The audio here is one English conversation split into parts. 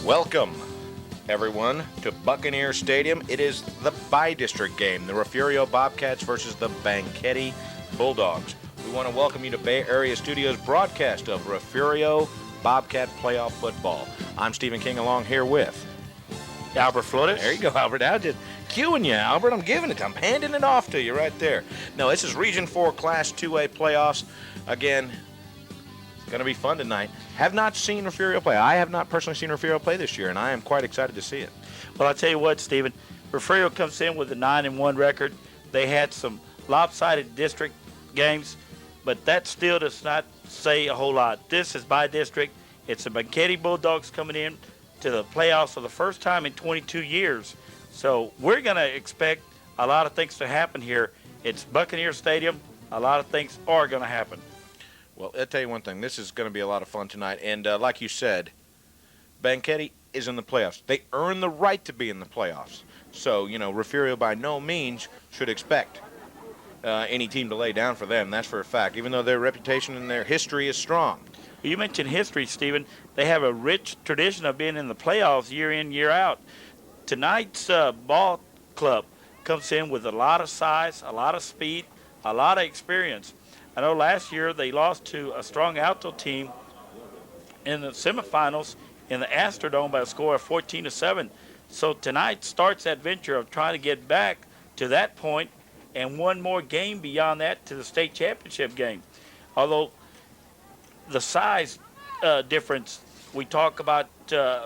Welcome, everyone, to Buccaneer Stadium. It is the bi-district game, the Refugio Bobcats versus the Banquete Bulldogs. We want to welcome you to Bay Area Studios broadcast of Refugio Bobcat playoff football. I'm Stephen King, along here with Albert Flores. There you go, Albert. I'm just cueing you, Albert. I'm giving it. I'm handing it off to you right there. No, this is Region 4 Class 2A playoffs. Again, it's going to be fun tonight. Have not seen Refugio play. I have not personally seen Refugio play this year, and I am quite excited to see it. Well, I'll tell you what, Stephen. Refugio comes in with a 9-1 record. They had some lopsided district games, but that still does not say a whole lot. This is by district. It's the Banquete Bulldogs coming in to the playoffs for the first time in 22 years. So we're going to expect a lot of things to happen here. It's Buccaneer Stadium. A lot of things are going to happen. Well, I'll tell you one thing. This is going to be a lot of fun tonight. And like you said, Banquete is in the playoffs. They earn the right to be in the playoffs. So, Refugio by no means should expect any team to lay down for them. That's for a fact, even though their reputation and their history is strong. You mentioned history, Stephen. They have a rich tradition of being in the playoffs year in, year out. Tonight's ball club comes in with a lot of size, a lot of speed, a lot of experience. I know last year they lost to a strong Alto team in the semifinals in the Astrodome by a score of 14-7. So tonight starts that venture of trying to get back to that point and one more game beyond that to the state championship game. Although the size difference, we talk about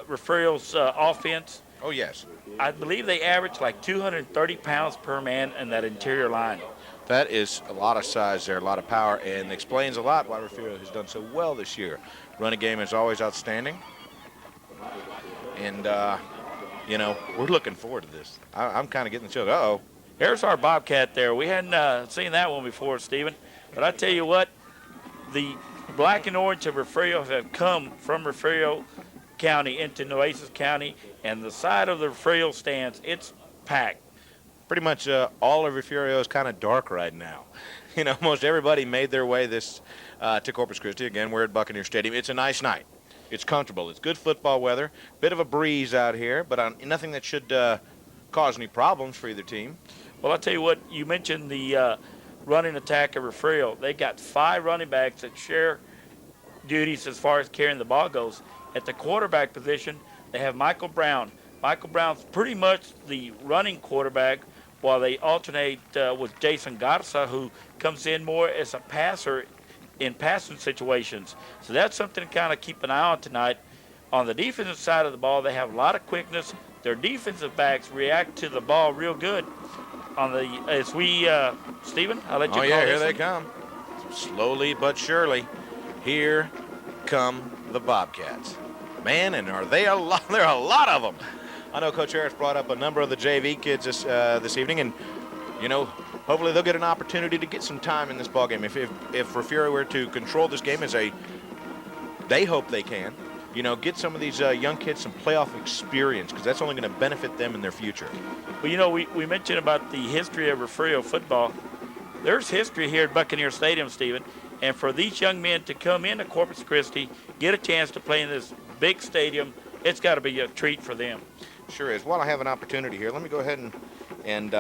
Refugio's offense. Oh, yes. I believe they average like 230 pounds per man in that interior line. That is a lot of size there, a lot of power, and explains a lot why Refugio has done so well this year. Running game is always outstanding. And, we're looking forward to this. I'm kind of getting the chills. Uh-oh. There's our Bobcat there. We hadn't seen that one before, Stephen. But I tell you what, the black and orange of Refugio have come from Refugio County into Nueces County, and the side of the Refugio stands, it's packed. Pretty much all of Refugio is kind of dark right now. Most everybody made their way to Corpus Christi. Again, we're at Buccaneer Stadium. It's a nice night. It's comfortable. It's good football weather. Bit of a breeze out here, but nothing that should cause any problems for either team. Well, I'll tell you what, you mentioned the running attack of Refugio. They got 5 running backs that share duties as far as carrying the ball goes. At the quarterback position, they have Michael Brown. Michael Brown's pretty much the running quarterback, while they alternate with Jason Garza, who comes in more as a passer in passing situations. So that's something to kind of keep an eye on tonight. On the defensive side of the ball, they have a lot of quickness. Their defensive backs react to the ball real good. Stephen, I'll let you call here this they one. come. Slowly but surely, here come the Bobcats. Man, and are they a lot? There are a lot of them. I know Coach Harris brought up a number of the JV kids this evening, and, hopefully they'll get an opportunity to get some time in this ballgame. If Refugio were to control this game they hope they can, get some of these young kids some playoff experience, because that's only going to benefit them in their future. Well, we mentioned about the history of Refugio football. There's history here at Buccaneer Stadium, Stephen, and for these young men to come into Corpus Christi, get a chance to play in this big stadium, it's got to be a treat for them. Sure is. While I have an opportunity here, let me go ahead and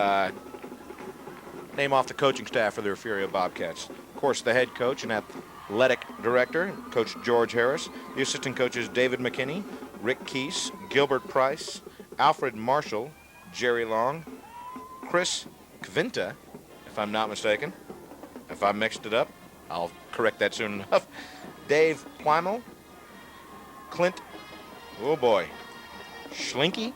name off the coaching staff for the Refugio Bobcats. Of course, the head coach and athletic director, Coach George Harris. The assistant coaches, David McKinney, Rick Keese, Gilbert Price, Alfred Marshall, Jerry Long, Chris Kvinta, if I'm not mistaken. If I mixed it up, I'll correct that soon enough. Dave Plymel, Clint, oh boy, Schlinky.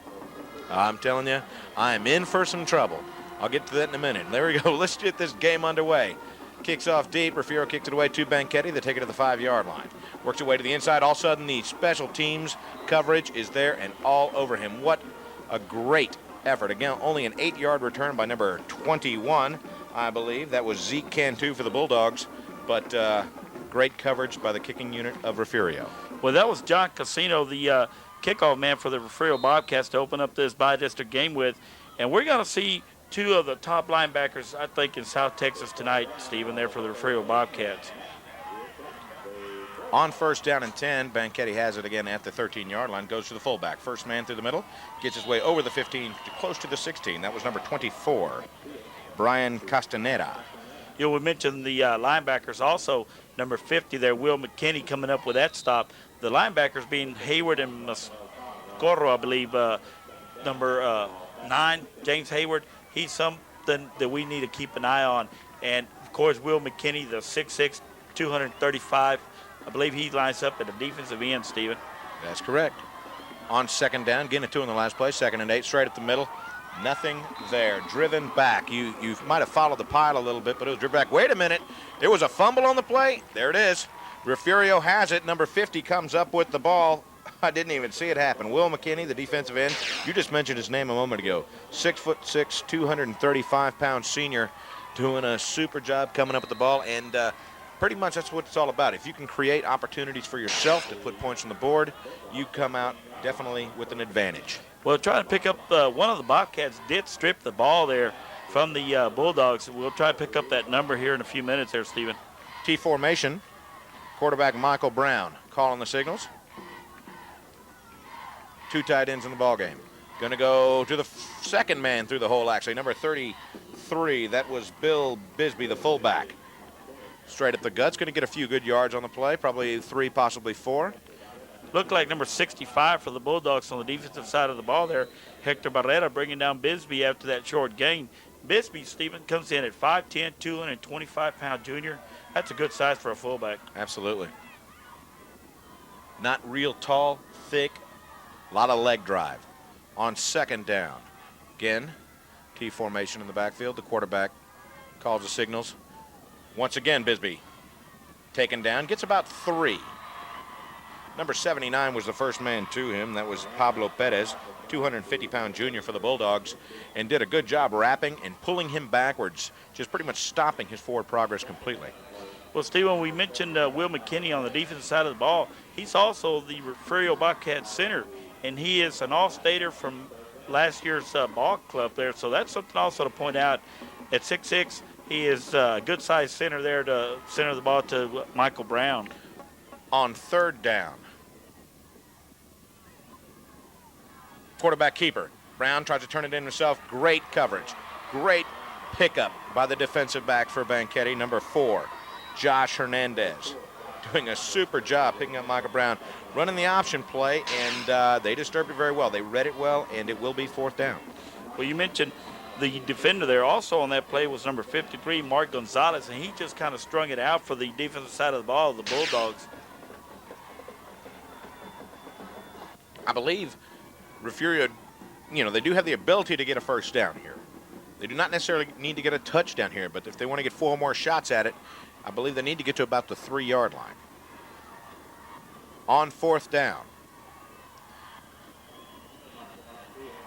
I'm telling you, I'm in for some trouble. I'll get to that in a minute. There we go. Let's get this game underway. Kicks off deep. Refugio kicks it away to Banquete. They take it to the 5-yard line. Works away to the inside. All of a sudden, the special teams coverage is there and all over him. What a great effort. Again, only an 8-yard return by number 21, I believe. That was Zeke Cantu for the Bulldogs, but great coverage by the kicking unit of Refugio. Well, that was John Casino, the kickoff man for the Refugio Bobcats, to open up this bi-district game with. And we're going to see 2 of the top linebackers, I think, in South Texas tonight, Stephen, there for the Refugio Bobcats. On first down and 10, Banquete has it again at the 13-yard line, goes to the fullback. First man through the middle, gets his way over the 15 to close to the 16. That was number 24, Brian Castaneda. You know, we mentioned the linebackers also. Number 50 there, Will McKinney coming up with that stop. The linebackers being Hayward and Mascorro, I believe. Number 9, James Hayward, he's something that we need to keep an eye on. And, of course, Will McKinney, the 6'6", 235. I believe he lines up at the defensive end, Stephen. That's correct. On second down, getting it 2 in the last play, 2nd and 8, straight at the middle. Nothing there. Driven back. You might have followed the pile a little bit, but it was driven back. Wait a minute. There was a fumble on the play. There it is. Refugio has it. Number 50 comes up with the ball. I didn't even see it happen. Will McKinney, the defensive end. You just mentioned his name a moment ago. 6'6", 235-pound senior, doing a super job coming up with the ball, and pretty much that's what it's all about. If you can create opportunities for yourself to put points on the board, you come out definitely with an advantage. Well, trying to pick up one of the Bobcats did strip the ball there from the Bulldogs. We'll try to pick up that number here in a few minutes there, Stephen. T formation, quarterback Michael Brown calling the signals. 2 tight ends in the ball game. Going to go to the second man through the hole, actually, number 33. That was Bill Bisbee, the fullback. Straight up the guts, going to get a few good yards on the play, probably 3, possibly 4. Looked like number 65 for the Bulldogs on the defensive side of the ball there. Hector Barrera bringing down Bisbee after that short gain. Bisbee, Stephen, comes in at 5'10", 225-pound junior. That's a good size for a fullback. Absolutely. Not real tall, thick, a lot of leg drive. On second down, again, T formation in the backfield. The quarterback calls the signals. Once again, Bisbee taken down, gets about 3. Number 79 was the first man to him. That was Pablo Perez, 250-pound junior for the Bulldogs, and did a good job wrapping and pulling him backwards, just pretty much stopping his forward progress completely. Well, Stephen, we mentioned Will McKinney on the defensive side of the ball. He's also the Refugio Bobcat center, and he is an all-stater from last year's ball club there. So that's something also to point out. At 6'6", he is a good-sized center there to center the ball to Michael Brown. On third down, quarterback keeper. Brown tries to turn it in himself. Great coverage. Great pickup by the defensive back for Banquete, number 4, Josh Hernandez. Doing a super job picking up Michael Brown, running the option play, and they disturbed it very well. They read it well, and it will be 4th down. Well, you mentioned the defender there. Also on that play was number 53, Mark Gonzalez, and he just kind of strung it out for the defensive side of the ball of the Bulldogs. I believe Refugio, they do have the ability to get a first down here. They do not necessarily need to get a touchdown here, but if they want to get 4 more shots at it, I believe they need to get to about the 3-yard line. On 4th down,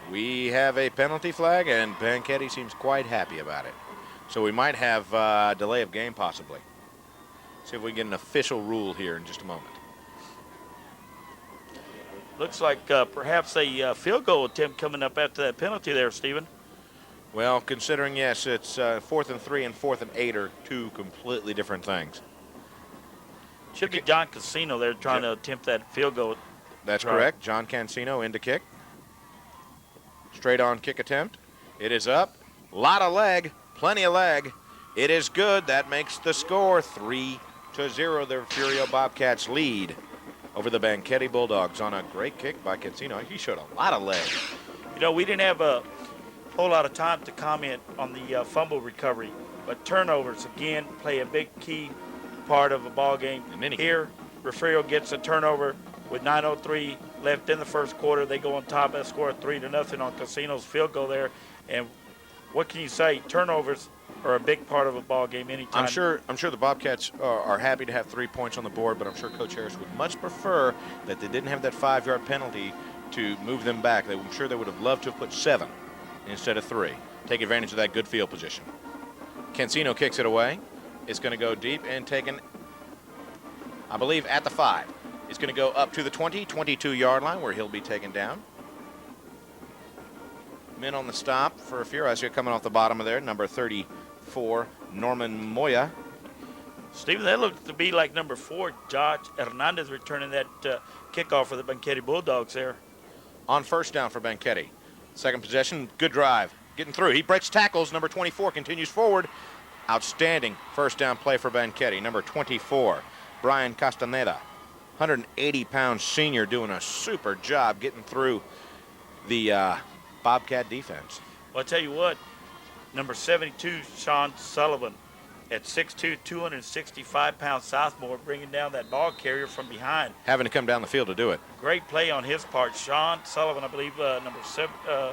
we have a penalty flag, and Banquete seems quite happy about it. So we might have a delay of game possibly. See if we get an official rule here in just a moment. Looks like perhaps a field goal attempt coming up after that penalty there, Stephen. Well, considering, yes, it's 4th and 3 and 4th and 8 are 2 completely different things. Should be John Casino there trying to attempt that field goal. That's correct. John Cancino in to kick. Straight on kick attempt. It is up. Lot of leg. Plenty of leg. It is good. That makes the score 3-0. The Refugio Bobcats lead over the Banquete Bulldogs on a great kick by Cancino. He showed a lot of leg. We didn't have a whole lot of time to comment on the fumble recovery, but turnovers, again, play a big key part of a ball game. Here, Refugio gets a turnover with 9:03 left in the first quarter. They go on top and score 3-0 on Casino's field goal there. And what can you say? Turnovers are a big part of a ball game anytime. I'm sure the Bobcats are happy to have 3 points on the board, but I'm sure Coach Harris would much prefer that they didn't have that 5-yard penalty to move them back. I'm sure they would have loved to have put 7 instead of 3. Take advantage of that good field position. Cancino kicks it away. It's going to go deep and taken, I believe, at the 5. It's going to go up to the 22-yard line where he'll be taken down. Men on the stop for Refugio. I see it coming off the bottom of there, number 34, Norman Moya. Stephen, that looked to be like number 4, Josh Hernandez, returning that kickoff for the Banquete Bulldogs there. On first down for Banquete. Second possession, good drive. Getting through. He breaks tackles. Number 24 continues forward. Outstanding first down play for Banquete. Number 24, Brian Castaneda. 180-pound senior doing a super job getting through the Bobcat defense. Well, I'll tell you what, number 72, Sean Sullivan, at 6'2", 265-pound sophomore, bringing down that ball carrier from behind. Having to come down the field to do it. Great play on his part. Sean Sullivan, I believe, number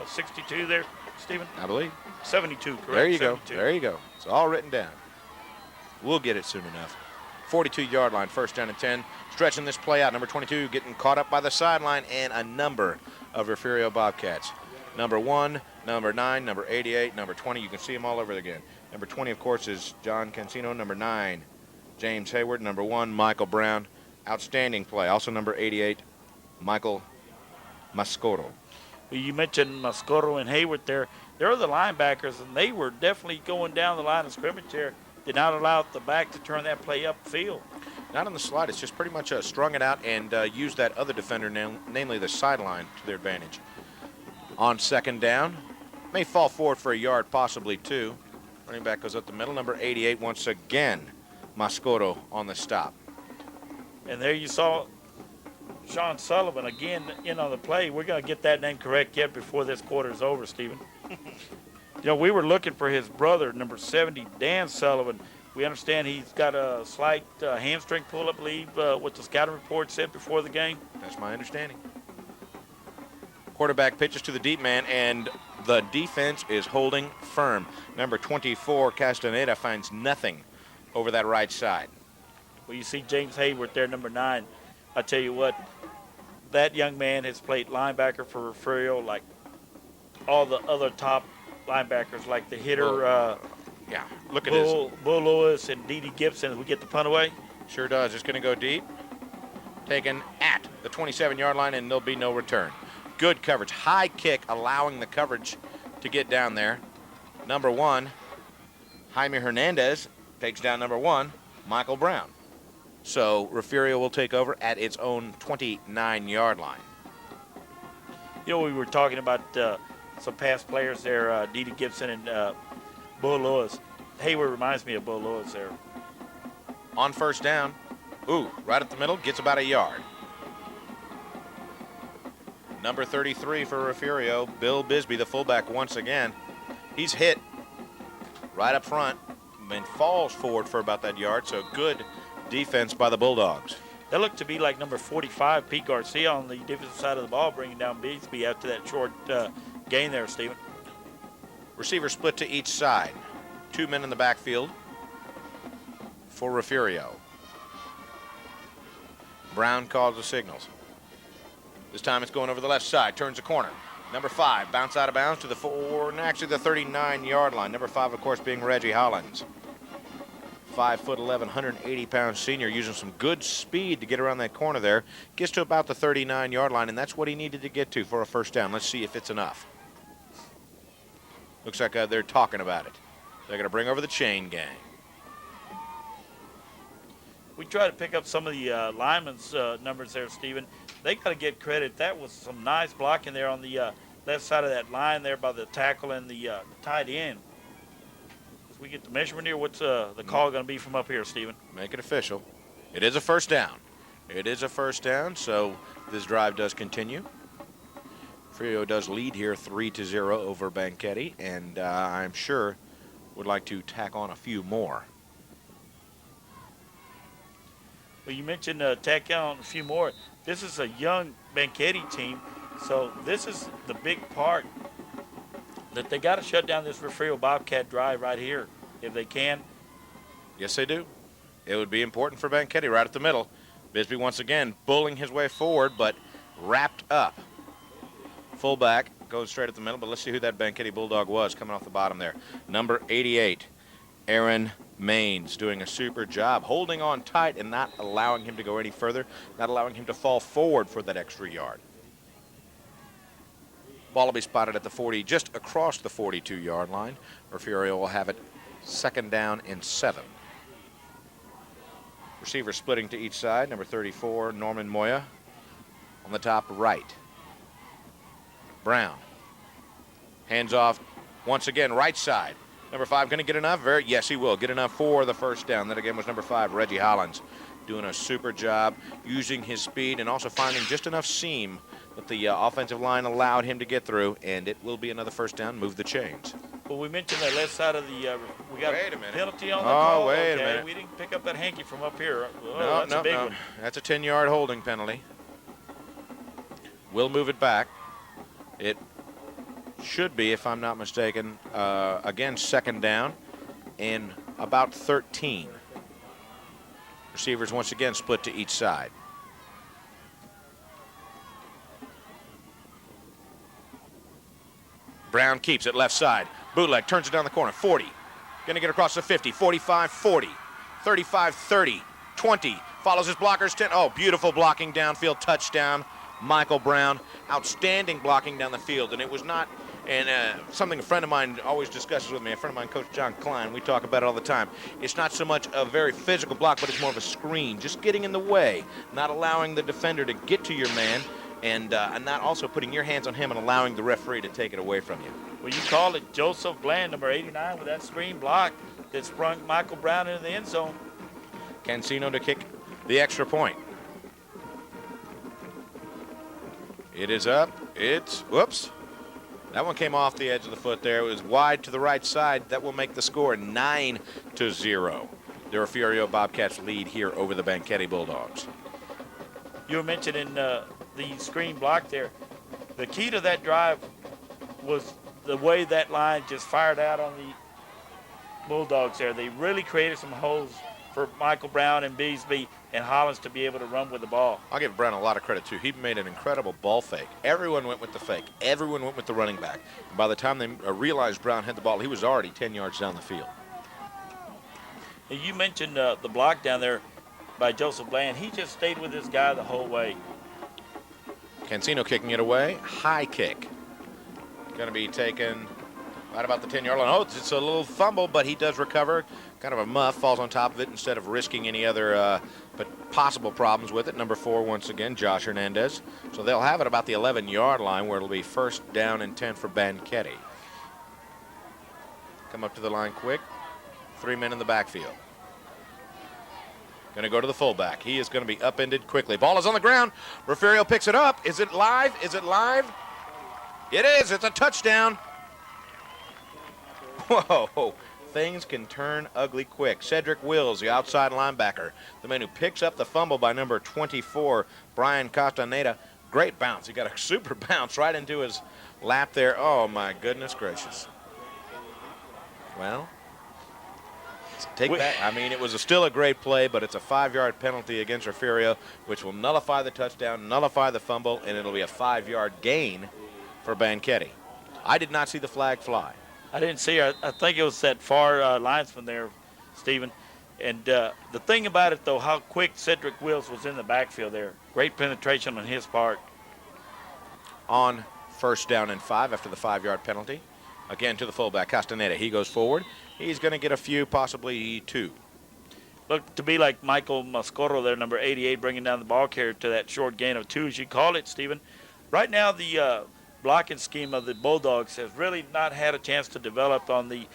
62 there, Stephen? I believe. 72, correct? There you 72. go. There you go. It's all written down. We'll get it soon enough. 42-yard line, first down and 10. Stretching this play out. Number 22 getting caught up by the sideline, and a number of Refugio Bobcats. Number 1, number 9, number 88, number 20. You can see them all over again. Number 20, of course, is John Cancino. Number 9, James Hayward. Number 1, Michael Brown. Outstanding play. Also number 88, Michael Mascoro. Well, you mentioned Mascoro and Hayward there. They're the linebackers, and they were definitely going down the line of scrimmage there. Did not allow the back to turn that play upfield. Not on the slide. It's just pretty much strung it out and used that other defender, namely the sideline, to their advantage. On second down, may fall forward for a yard, possibly two. Running back goes up the middle. Number 88 once again, Mascoro on the stop. And there you saw Sean Sullivan again in on the play. We're going to get that name correct yet before this quarter is over, Stephen. You know, we were looking for his brother, number 70, Dan Sullivan. We understand he's got a slight hamstring pull, I believe, what the scouting report said before the game. That's my understanding. Quarterback pitches to the deep man, and the defense is holding firm. Number 24, Castaneda, finds nothing over that right side. Well, you see James Hayward there, number 9. I tell you what, that young man has played linebacker for Refugio like all the other top linebackers, like the hitter. Yeah, look at Bull Lewis and D.D. Gibson as we get the punt away. Sure does. It's going to go deep. Taken at the 27-yard line, and there'll be no return. Good coverage. High kick, allowing the coverage to get down there. Number 1, Jaime Hernandez takes down number 1, Michael Brown. So Refugio will take over at its own 29-yard line. You know, we were talking about some past players there, D.D. Gibson and Bull Lewis. Hayward reminds me of Bull Lewis there. On first down, right up the middle, gets about a yard. Number 33 for Refugio, Bill Bisbee, the fullback once again. He's hit right up front and falls forward for about that yard, so good defense by the Bulldogs. That looked to be like number 45, Pete Garcia, on the defensive side of the ball, bringing down Bisbee after that short gain there, Stephen. Receivers split to each side. 2 men in the backfield for Refugio. Brown calls the signals. This time it's going over the left side, turns the corner. Number 5, bounce out of bounds to the 39-yard line. Number 5, of course, being Reggie Hollins. 5'11", 180-pound senior, using some good speed to get around that corner there. Gets to about the 39-yard line, and that's what he needed to get to for a first down. Let's see if it's enough. Looks like they're talking about it. They're going to bring over the chain gang. We try to pick up some of the linemen's numbers there, Stephen. They got to get credit. That was some nice blocking there on the left side of that line there by the tackle and the tight end. As we get the measurement here, what's the call going to be from up here, Stephen? Make it official. It is a first down. It is a first down, so this drive does continue. Refugio does lead here 3-0 over Banquete, and I'm sure would like to tack on a few more. Well, you mentioned tack on a few more. This is a young Banquete team, so this is the big part that they got to shut down this Refugio Bobcat drive right here if they can. Yes, they do. It would be important for Banquete right at the middle. Bisbee once again bullying his way forward, but wrapped up. Fullback goes straight at the middle, but let's see who that Banquete Bulldog was coming off the bottom there. Number 88, Aaron Maines, doing a super job, holding on tight and not allowing him to go any further, not allowing him to fall forward for that extra yard. Ball will be spotted at the 40, just across the 42-yard line. Refugio will have it 2nd down and 7. Receivers splitting to each side. Number 34, Norman Moya on the top right. Brown. Hands off once again, right side. Number 5 going to get enough? Yes, he will. Get enough for the first down. That again was number 5, Reggie Hollins, doing a super job using his speed and also finding just enough seam that the offensive line allowed him to get through, and it will be another first down. Move the chains. Well, we mentioned that left side of the we got Wait a minute. penalty on the call. Oh, wait a okay. minute. We didn't pick up that hanky from up here. Oh, No, that's a big one. That's a 10-yard holding penalty. We'll move it back. It should be, if I'm not mistaken, again, second down and about 13. Receivers once again split to each side. Brown keeps it left side. Bootleg turns it down the corner. 40. Going to get across the 50. 45, 40. 35, 30. 20. Follows his blockers. 10. Oh, beautiful blocking downfield. Touchdown. Michael Brown. Outstanding blocking down the field. And it was not, and something a friend of mine always discusses with me, a friend of mine, Coach John Klein, we talk about it all the time. It's not so much a very physical block, but it's more of a screen. Just getting in the way. Not allowing the defender to get to your man. And not also putting your hands on him and allowing the referee to take it away from you. Well, you called it Joseph Bland, number 89, with that screen block that sprung Michael Brown into the end zone. Cancino to kick the extra point. It is up. It's, whoops. That one came off the edge of the foot there. It was wide to the right side. That will make the score 9-0. The Refugio Bobcats lead here over the Banquete Bulldogs. You were mentioning the screen block there. The key to that drive was the way that line just fired out on the Bulldogs there. They really created some holes for Michael Brown and Beasley and Hollins to be able to run with the ball. I'll give Brown a lot of credit, too. He made an incredible ball fake. Everyone went with the fake. Everyone went with the running back. And by the time they realized Brown had the ball, he was already 10 yards down the field. You mentioned the block down there by Joseph Bland. He just stayed with this guy the whole way. Cancino kicking it away. High kick. Going to be taken right about the 10-yard line. Oh, it's a little fumble, but he does recover. Kind of a muff, falls on top of it instead of risking any other but possible problems with it. Number 4, once again, Josh Hernandez. So they'll have it about the 11-yard line where it'll be first down and 10 for Banquete. Come up to the line quick. 3 men in the backfield. Going to go to the fullback. He is going to be upended quickly. Ball is on the ground. Refugio picks it up. Is it live? Is it live? It is. It's a touchdown. Whoa. Things can turn ugly quick. Cedric Wills, the outside linebacker, the man who picks up the fumble by number 24, Brian Castaneda. Great bounce. He got a super bounce right into his lap there. Oh, my goodness gracious. Well, take that. I mean, it was still a great play, but it's a 5-yard penalty against Refugio, which will nullify the touchdown, nullify the fumble, and it'll be a 5-yard gain for Banquete. I did not see the flag fly. I didn't see her. I think it was that far linesman there, Stephen. And the thing about it, though, how quick Cedric Wills was in the backfield there. Great penetration on his part. On first down and 5 after the 5-yard penalty. Again to the fullback, Castaneda. He goes forward. He's going to get a few, possibly 2. Looked to be like Michael Mascoro there, number 88, bringing down the ball carrier to that short gain of 2, as you call it, Stephen. Right now, the blocking scheme of the Bulldogs has really not had a chance to develop on the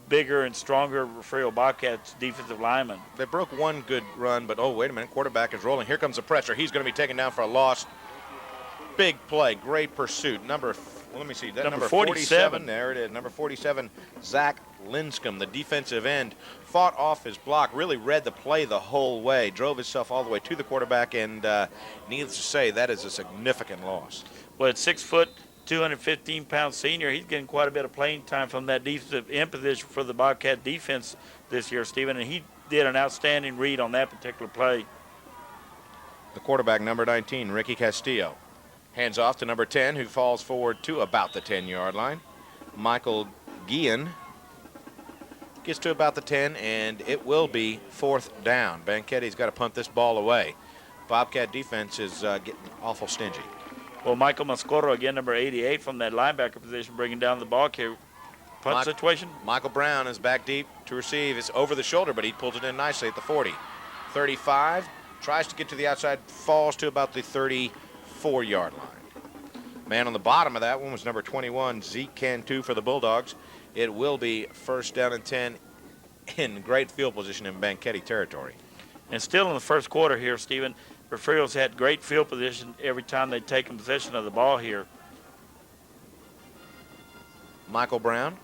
bigger and stronger Refugio Bobcats defensive linemen. They broke one good run, but oh, wait a minute. Quarterback is rolling. Here comes the pressure. He's going to be taken down for a loss. Big play. Great pursuit. Number 47. There it is. Number 47, Zach Linscomb, the defensive end, fought off his block, really read the play the whole way, drove himself all the way to the quarterback, and needless to say, that is a significant loss. Well, at 6 foot, 215-pound senior, he's getting quite a bit of playing time from that defensive end position for the Bobcat defense this year, Stephen, and he did an outstanding read on that particular play. The quarterback, number 19, Ricky Castillo. Hands off to number 10, who falls forward to about the 10-yard line. Michael Guillen gets to about the 10, and it will be 4th down. Banquete's got to punt this ball away. Bobcat defense is getting awful stingy. Well, Michael Mascoro, again, number 88 from that linebacker position, bringing down the ball carrier. Punt situation. Michael Brown is back deep to receive. It's over the shoulder, but he pulls it in nicely at the 40. 35, tries to get to the outside, falls to about the 34-yard line. Man on the bottom of that one was number 21, Zeke Cantu for the Bulldogs. It will be first down and 10 in great field position in Banquete territory. And still in the first quarter here, Stephen, Refugio's had great field position every time they've taken possession of the ball here. Michael Brown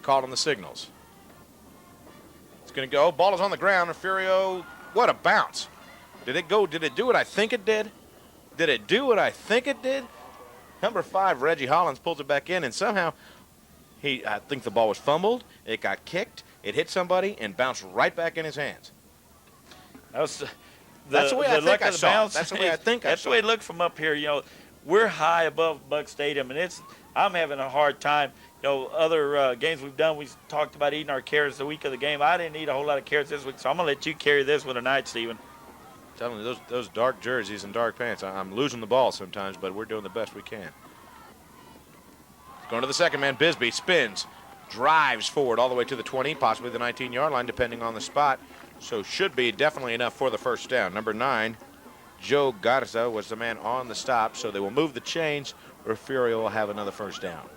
called on the signals. It's going to go. Ball is on the ground. Refugio, what a bounce. Did it go? Did it do what I think it did? Did it do what I think it did? Number 5, Reggie Hollins, pulls it back in, and somehow I think the ball was fumbled. It got kicked. It hit somebody and bounced right back in his hands. That's the way I think I saw it. That's the way I think I saw it. That's the way it looked from up here. You know, we're high above Buck Stadium, and I'm having a hard time. You know, other games we've done, we talked about eating our carrots the week of the game. I didn't eat a whole lot of carrots this week, so I'm going to let you carry this one tonight, Stephen. I'm telling you, those dark jerseys and dark pants, I'm losing the ball sometimes, but we're doing the best we can. Going to the second man, Bisbee spins, drives forward all the way to the 20, possibly the 19-yard line, depending on the spot. So should be definitely enough for the first down. Number 9, Joe Garza was the man on the stop, so they will move the chains. Refugio will have another first down.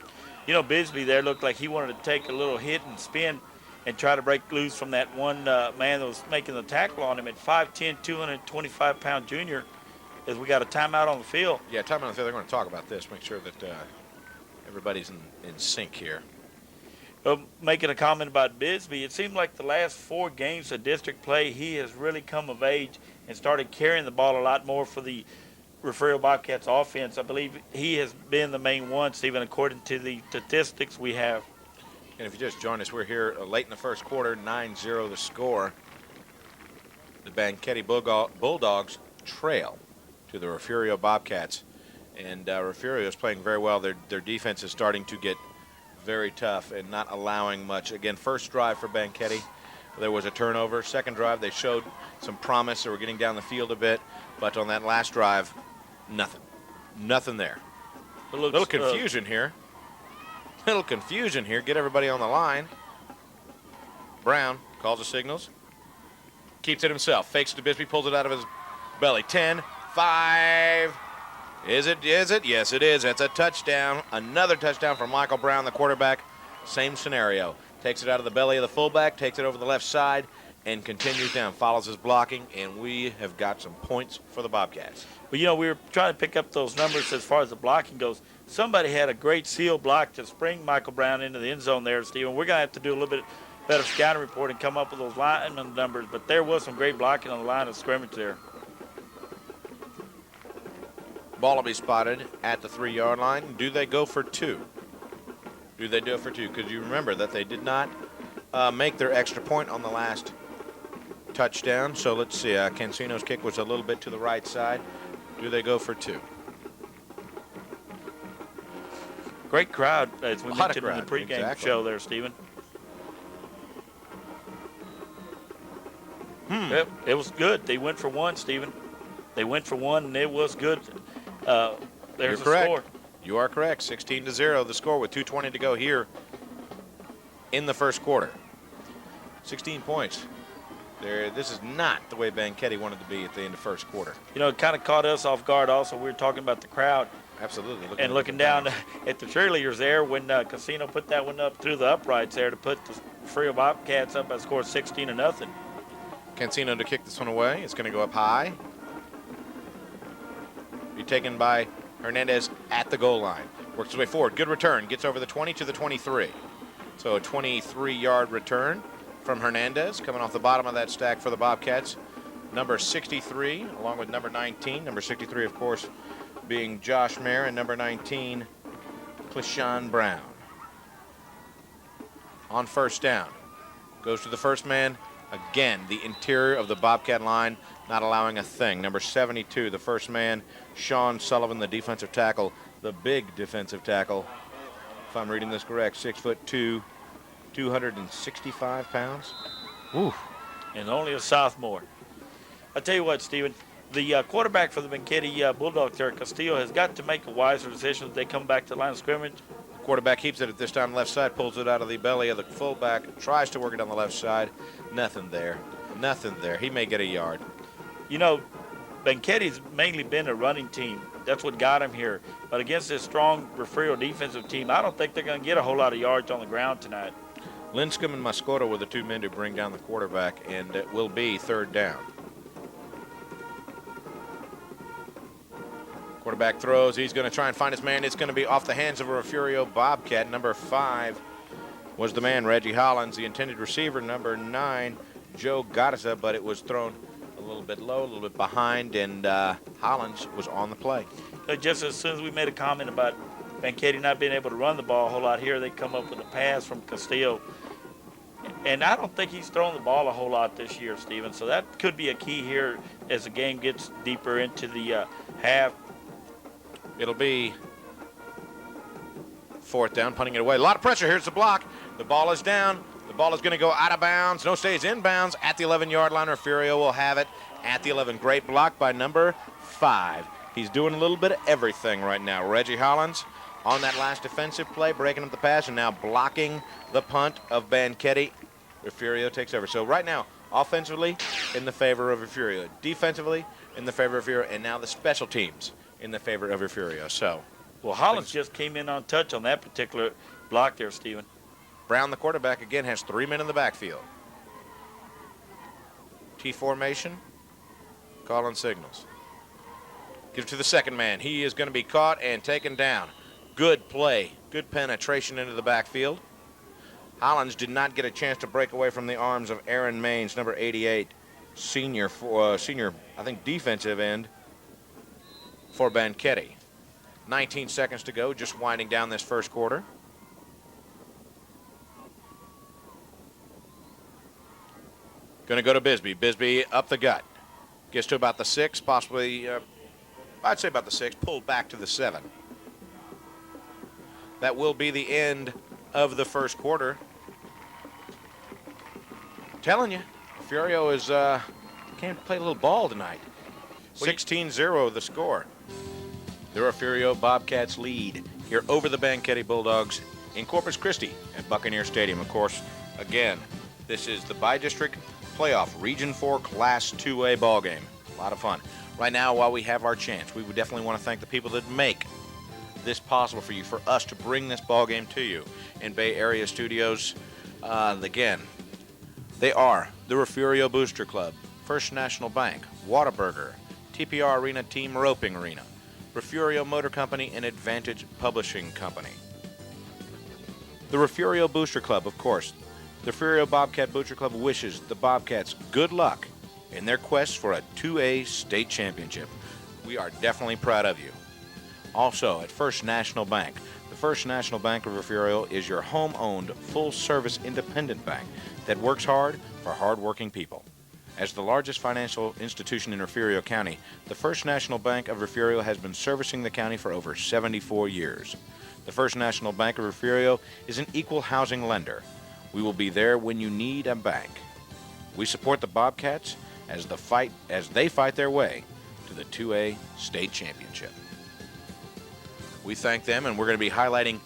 You know, Bisbee there looked like he wanted to take a little hit and spin and try to break loose from that one man that was making the tackle on him at 5'10", 225-pound junior, as we got a timeout on the field. Yeah, timeout on the field. They're going to talk about this, make sure that everybody's in sync here. Making a comment about Bisbee, it seemed like the last 4 games of district play, he has really come of age and started carrying the ball a lot more for the Refugio Bobcats offense. I believe he has been the main one, Stephen, according to the statistics we have. And if you just joined us, we're here late in the first quarter, 9-0 the score. The Banquete Bulldogs trail to the Refugio Bobcats. And Refugio is playing very well. Their defense is starting to get very tough and not allowing much. Again, first drive for Banquete, there was a turnover. Second drive, they showed some promise. They were getting down the field a bit. But on that last drive, nothing. Nothing there. Little confusion here. Little confusion here. Get everybody on the line. Brown calls the signals. Keeps it himself. Fakes it to Bisbee. Pulls it out of his belly. 10, 5. Is it? Yes, it is. That's a touchdown. Another touchdown from Michael Brown, the quarterback. Same scenario. Takes it out of the belly of the fullback, takes it over the left side, and continues down. Follows his blocking, and we have got some points for the Bobcats. Well, you know, we were trying to pick up those numbers as far as the blocking goes. Somebody had a great seal block to spring Michael Brown into the end zone there, Stephen. We're going to have to do a little bit better scouting report and come up with those lineman numbers, but there was some great blocking on the line of scrimmage there. Ball will be spotted at the 3-yard line. Do they go for 2? Do they do it for 2? Because you remember that they did not make their extra point on the last touchdown. So let's see. Cancino's kick was a little bit to the right side. Do they go for 2? Great crowd, as we mentioned in the pregame show there, Stephen. Yep, it was good. They went for 1, Stephen. They went for 1, and it was good. There's the score. You are correct. 16-0 the score with 2:20 to go here in the first quarter. 16 points. This is not the way Banquete wanted to be at the end of first quarter. You know, it kind of caught us off guard also. We were talking about the crowd. Absolutely. Looking down at the cheerleaders there when Casino put that one up through the uprights there to put the Refugio Bobcats up by a score of 16-0. Cancino to kick this one away. It's going to go up high. Be taken by Hernandez at the goal line. Works his way forward. Good return. Gets over the 20 to the 23. So a 23-yard return from Hernandez coming off the bottom of that stack for the Bobcats. Number 63 along with number 19. Number 63, of course, being Josh Mayer, and number 19, Clishawn Brown. On first down. Goes to the first man. Again, the interior of the Bobcat line not allowing a thing. Number 72, the first man, Sean Sullivan, the defensive tackle, the big defensive tackle. If I'm reading this correct, 6'2", 265 pounds. Ooh. And only a sophomore. I tell you what, Stephen, the quarterback for the Banquete Bulldogs there, Castillo, has got to make a wiser decision as they come back to the line of scrimmage. Quarterback keeps it at this time left side, pulls it out of the belly of the fullback, tries to work it on the left side. Nothing there. Nothing there. He may get a yard. You know, Banquete's mainly been a running team. That's what got him here. But against this strong Refugio defensive team, I don't think they're going to get a whole lot of yards on the ground tonight. Linscomb and Moscoto were the two men to bring down the quarterback, and it will be third down. Quarterback throws. He's going to try and find his man. It's going to be off the hands of a Refugio Bobcat. Number 5 was the man, Reggie Hollins. The intended receiver, number 9, Joe Garza, but it was thrown a little bit low, a little bit behind, and Hollins was on the play. Just as soon as we made a comment about Banquete not being able to run the ball a whole lot here, they come up with a pass from Castillo. And I don't think he's thrown the ball a whole lot this year, Steven. So that could be a key here as the game gets deeper into the half. It'll be fourth down, punting it away. A lot of pressure. Here's the block. The ball is down. The ball is going to go out of bounds. No, stays inbounds at the 11-yard line. Refugio will have it at the 11. Great block by number 5. He's doing a little bit of everything right now. Reggie Hollins on that last defensive play, breaking up the pass, and now blocking the punt of Banquete. Refugio takes over. So right now, offensively, in the favor of Refugio. Defensively, in the favor of Refugio. And now the special teams in the favor of Refugio. So, well, Hollins just came in on touch on that particular block there, Steven. Brown, the quarterback, again has 3 men in the backfield. T formation. Calling signals. Gives it to the second man. He is going to be caught and taken down. Good play. Good penetration into the backfield. Hollins did not get a chance to break away from the arms of Aaron Maines, number 88, senior, I think, defensive end for Banquete. 19 seconds to go, just winding down this first quarter. Going to go to Bisbee. Bisbee up the gut. Gets to about the 6, possibly, I'd say about the 6, pulled back to the 7. That will be the end of the first quarter. I'm telling you, Refugio is can't play a little ball tonight. 16-0 the score. The Refugio Bobcats lead here over the Banquete Bulldogs in Corpus Christi at Buccaneer Stadium. Of course, again, this is the Bi-District Playoff Region 4 Class 2A ball game. A lot of fun. Right now, while we have our chance, we would definitely want to thank the people that make this possible for you, for us to bring this ball game to you in Bay Area studios. Again, they are the Refugio Booster Club, First National Bank, Whataburger, TPR Arena Team Roping Arena, Refugio Motor Company, and Advantage Publishing Company. The Refugio Booster Club, of course. The Refugio Bobcat Booster Club wishes the Bobcats good luck in their quest for a 2A state championship. We are definitely proud of you. Also, at First National Bank, the First National Bank of Refugio is your home-owned, full-service independent bank that works hard for hard-working people. As the largest financial institution in Refugio County, the First National Bank of Refugio has been servicing the county for over 74 years. The First National Bank of Refugio is an equal housing lender. We will be there when you need a bank. We support the Bobcats as they fight their way to the 2A state championship. We thank them, and we're going to be highlighting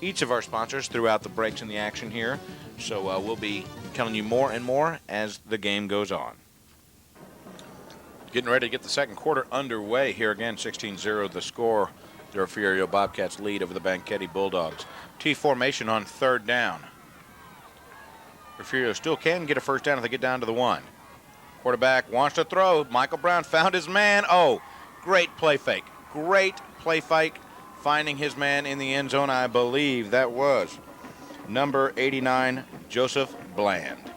each of our sponsors throughout the breaks in the action here. So we'll be telling you more and more as the game goes on. Getting ready to get the second quarter underway here again. 16-0 the score. The Refugio Bobcats lead over the Banquete Bulldogs. T formation on third down. Refugio still can get a first down if they get down to the 1. Quarterback wants to throw. Michael Brown found his man. Oh, great play fake. Great play fake. Finding his man in the end zone, I believe that was number 89, Joseph Bland.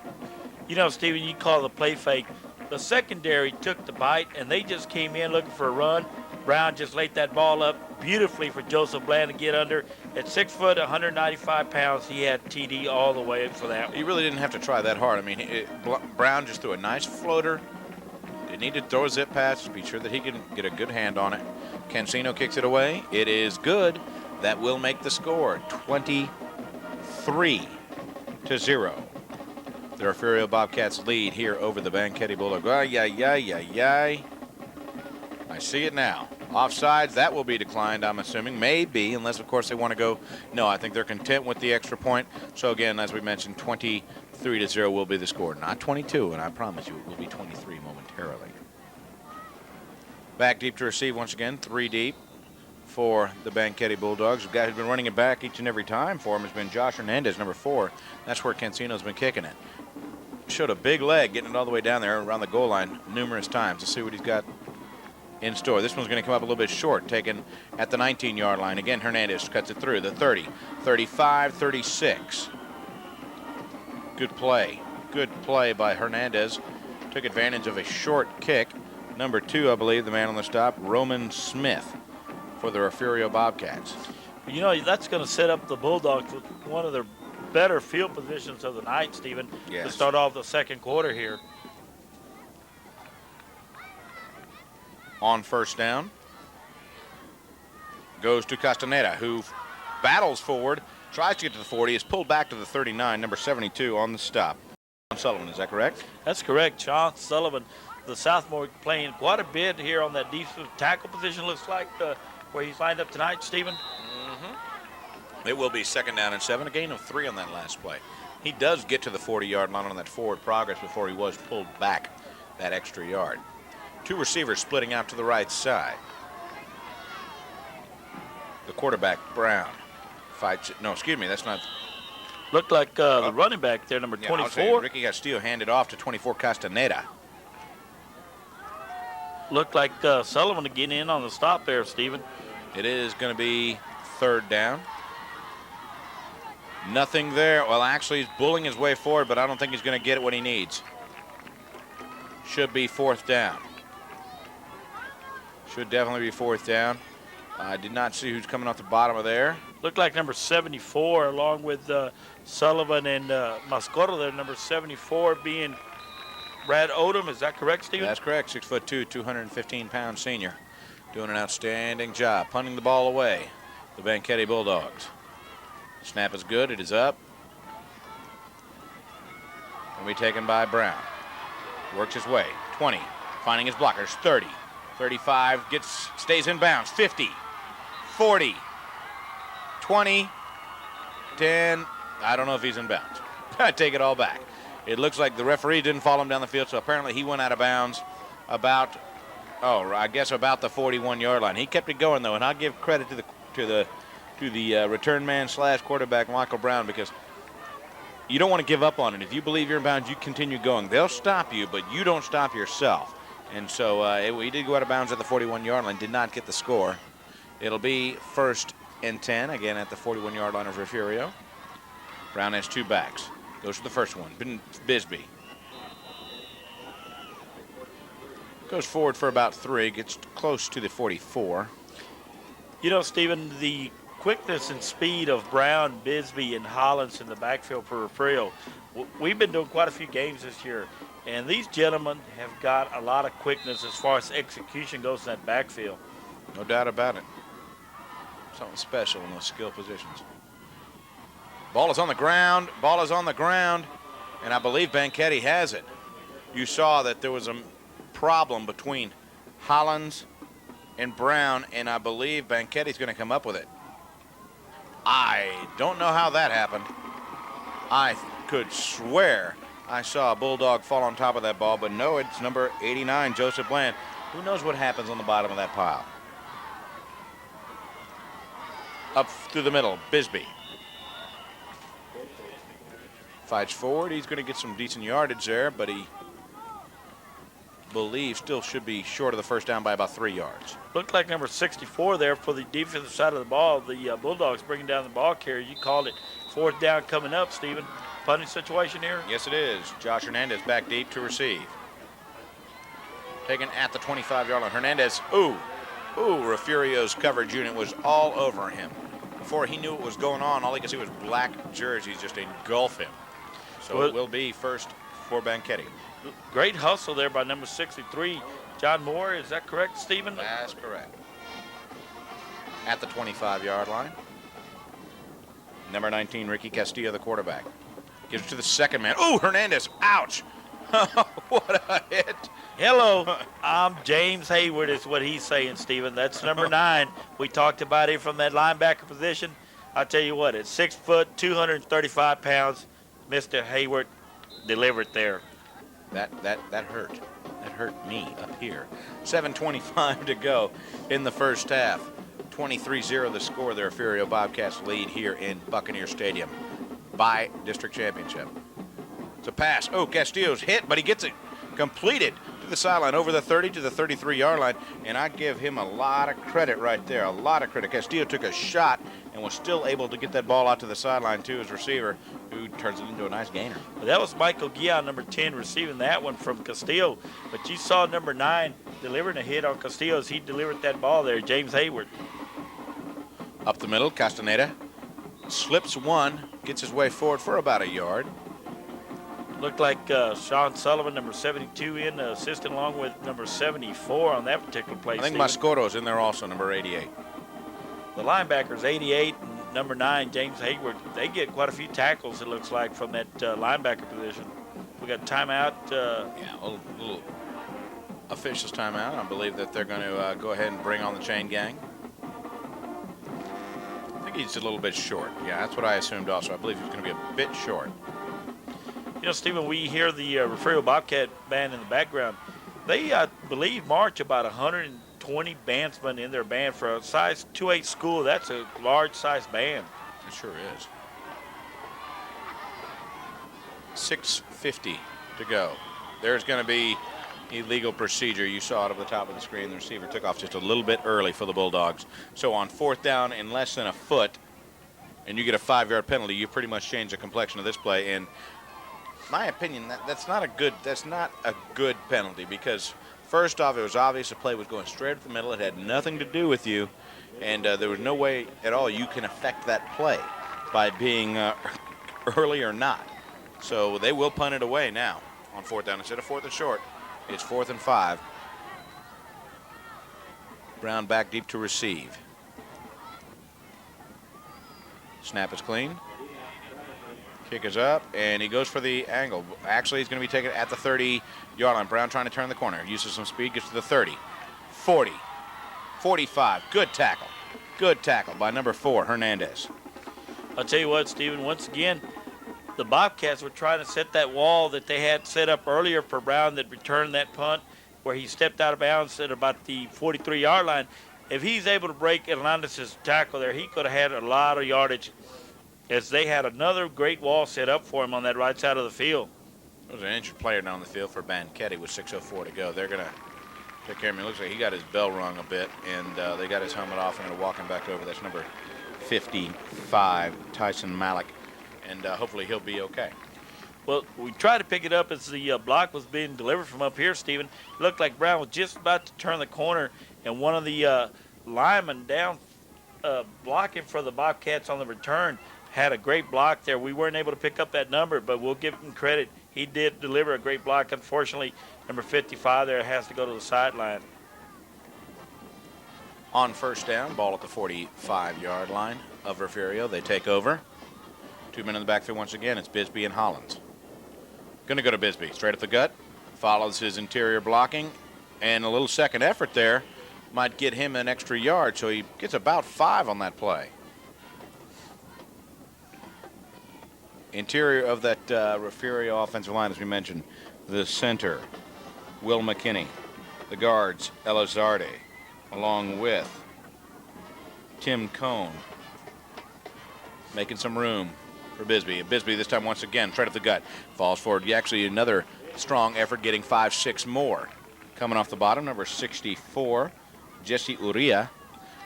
You know, Steven, you call the play fake. The secondary took the bite, and they just came in looking for a run. Brown just laid that ball up beautifully for Joseph Bland to get under. At 6 foot, 195 pounds, he had TD all the way for that. He really didn't have to try that hard. I mean, Brown just threw a nice floater. Didn't need to throw a zip pass. Be sure that he can get a good hand on it. Cancino kicks it away. It is good. That will make the score 23-0. The Refugio Bobcats lead here over the Banquete Bulldogs. I see it now. Offsides, that will be declined, I'm assuming. Maybe, unless, of course, they want to go. No, I think they're content with the extra point. So, again, as we mentioned, 23-0 3-0 will be the score. Not 22, and I promise you it will be 23 momentarily. Back deep to receive once again, 3 deep for the Banquete Bulldogs. The guy who's been running it back each and every time for him has been Josh Hernandez, number 4. That's where Cancino's been kicking it. Showed a big leg getting it all the way down there around the goal line numerous times. Let's see what he's got in store. This one's going to come up a little bit short, taken at the 19-yard line. Again, Hernandez cuts it through the 30, 35, 36. Good play. Good play by Hernandez. Took advantage of a short kick. Number 2, I believe, the man on the stop, Roman Smith for the Refugio Bobcats. You know, that's going to set up the Bulldogs with one of their better field positions of the night, Stephen, to start off the second quarter here. On first down, goes to Castaneda, who battles forward, tries to get to the 40, is pulled back to the 39, number 72 on the stop. Sullivan, is that correct? That's correct. Sean Sullivan, the sophomore, playing quite a bit here on that defensive tackle position, looks like, where he's lined up tonight, Stephen. It will be second down and 7, a gain of 3 on that last play. He does get to the 40-yard line on that forward progress before he was pulled back that extra yard. 2 receivers splitting out to the right side. The quarterback, Brown, fights it. No, excuse me, that's not. Looked like the running back there, number 24. Ricky Castillo handed off to 24, Castaneda. Looked like Sullivan to get in on the stop there, Stephen. It is going to be third down. Nothing there. Well, actually, he's bullying his way forward, but I don't think he's going to get what he needs. Should be fourth down. Should definitely be fourth down. I did not see who's coming off the bottom of there. Looked like number 74, along with Sullivan and Mascoro there, number 74 being Brad Odom. Is that correct, Stephen? That's correct. 6'2", 215-pound senior. Doing an outstanding job punting the ball away. The Banquete Bulldogs. Snap is good. It is up. Will be taken by Brown. Works his way. 20. Finding his blockers. 30. 35. Stays in bounds. 50. 40. 20. 10. I don't know if he's in bounds. I take it all back. It looks like the referee didn't follow him down the field, so apparently he went out of bounds about the 41-yard line. He kept it going though, and I'll give credit to the return man / quarterback Michael Brown, because you don't want to give up on it. If you believe you're in bounds, you continue going. They'll stop you, but you don't stop yourself. And so he did go out of bounds at the 41-yard line, did not get the score. It'll be first and 10, again at the 41-yard line of Refugio. Brown has 2 backs. Goes to the first one, Bisbee. Goes forward for about 3, gets close to the 44. You know, Stephen, the quickness and speed of Brown, Bisbee, and Hollins in the backfield for Refugio, we've been doing quite a few games this year, and these gentlemen have got a lot of quickness as far as execution goes in that backfield. No doubt about it. Something special in those skill positions. Ball is on the ground. Ball is on the ground. And I believe Banquete has it. You saw that there was a problem between Hollins and Brown, and I believe Banquete's going to come up with it. I don't know how that happened. I could swear I saw a Bulldog fall on top of that ball, but no, it's number 89, Joseph Bland. Who knows what happens on the bottom of that pile? Up through the middle, Bisbee. Fights forward. He's going to get some decent yardage there, but he believes still should be short of the first down by about 3 yards. Looked like number 64 there for the defensive side of the ball. The Bulldogs bringing down the ball carrier. You called it fourth down coming up, Stephen. Punting situation here? Yes, it is. Josh Hernandez back deep to receive. Taken at the 25-yard line. Hernandez, Refugio's coverage unit was all over him. Before he knew what was going on, all he could see was black jerseys just engulf him. So it will be first for Banquete. Great hustle there by number 63, John Moore. Is that correct, Stephen? That's correct. At the 25-yard line. Number 19, Ricky Castillo, the quarterback. Gives it to the second man. Ooh, Hernandez. Ouch. What a hit. Hello, I'm James Hayward is what he's saying, Stephen. That's number 9. We talked about him from that linebacker position. I tell you what, at 6 foot, 235 pounds, Mr. Hayward delivered there. That hurt. That hurt me up here. 7:25 to go in the first half. 23-0 the score. The Refugio Bobcats lead here in Buccaneer Stadium by district championship. It's a pass. Oh, Castillo's hit, but he gets it completed to the sideline, over the 30 to the 33-yard line, and I give him a lot of credit right there, a lot of credit. Castillo took a shot and was still able to get that ball out to the sideline to his receiver, who turns it into a nice gainer. Well, that was Michael Guillon, number 10, receiving that one from Castillo. But you saw number 9 delivering a hit on Castillo as he delivered that ball there, James Hayward. Up the middle, Castaneda slips one, gets his way forward for about a yard. Looked like Sean Sullivan, number 72, in assisting along with number 74 on that particular play. I think Stephen. Mascoro's in there also, number 88. The linebackers, 88 and number 9, James Hayward, they get quite a few tackles, it looks like, from that linebacker position. We got timeout. Yeah, a little officials timeout. I believe that they're going to go ahead and bring on the chain gang. I think he's a little bit short. Yeah, that's what I assumed also. I believe he's going to be a bit short. You know, Stephen, we hear the Refugio Bobcat band in the background. They, I believe, march about 120 bandsmen in their band for a size 2-8 school. That's a large-sized band. It sure is. 6:50 to go. There's going to be illegal procedure. You saw it at the top of the screen. The receiver took off just a little bit early for the Bulldogs. So on 4th down in less than a foot, and you get a 5-yard penalty, you pretty much change the complexion of this play. And my opinion, that's not a good penalty, because first off, it was obvious the play was going straight up the middle. It had nothing to do with you, and there was no way at all you can affect that play by being early or not. So they will punt it away now on 4th down. Instead of 4th and short, it's 4th and 5. Brown back deep to receive. Snap is clean. Kick is up, and he goes for the angle. Actually, he's going to be taken at the 30-yard line. Brown trying to turn the corner. Uses some speed, gets to the 30, 40, 45. Good tackle. Good tackle by number 4, Hernandez. I'll tell you what, Stephen, once again, the Bobcats were trying to set that wall that they had set up earlier for Brown that returned that punt, where he stepped out of bounds at about the 43-yard line. If he's able to break Hernandez's tackle there, he could have had a lot of yardage, as they had another great wall set up for him on that right side of the field. There's an injured player down the field for Banquete with 6:04 to go. They're going to take care of him. It looks like he got his bell rung a bit, and they got his helmet off and are walking back over. That's number 55, Tyson Malik, and hopefully he'll be okay. Well, we tried to pick it up as the block was being delivered from up here, Stephen. It looked like Brown was just about to turn the corner, and one of the linemen down blocking for the Bobcats on the return had a great block there. We weren't able to pick up that number, but we'll give him credit. He did deliver a great block. Unfortunately, number 55 there has to go to the sideline. On 1st down, ball at the 45-yard line of Refugio. They take over. 2 men in the backfield once again. It's Bisbee and Hollins. Going to go to Bisbee. Straight up the gut. Follows his interior blocking. And a little second effort there might get him an extra yard. So he gets about 5 on that play. Interior of that Refugio offensive line, as we mentioned. The center, Will McKinney. The guards, Elizarde, along with Tim Cohn. Making some room for Bisbee. Bisbee this time once again, straight up the gut. Falls forward. Actually, another strong effort, getting 5-6 more. Coming off the bottom, number 64, Jesse Uria.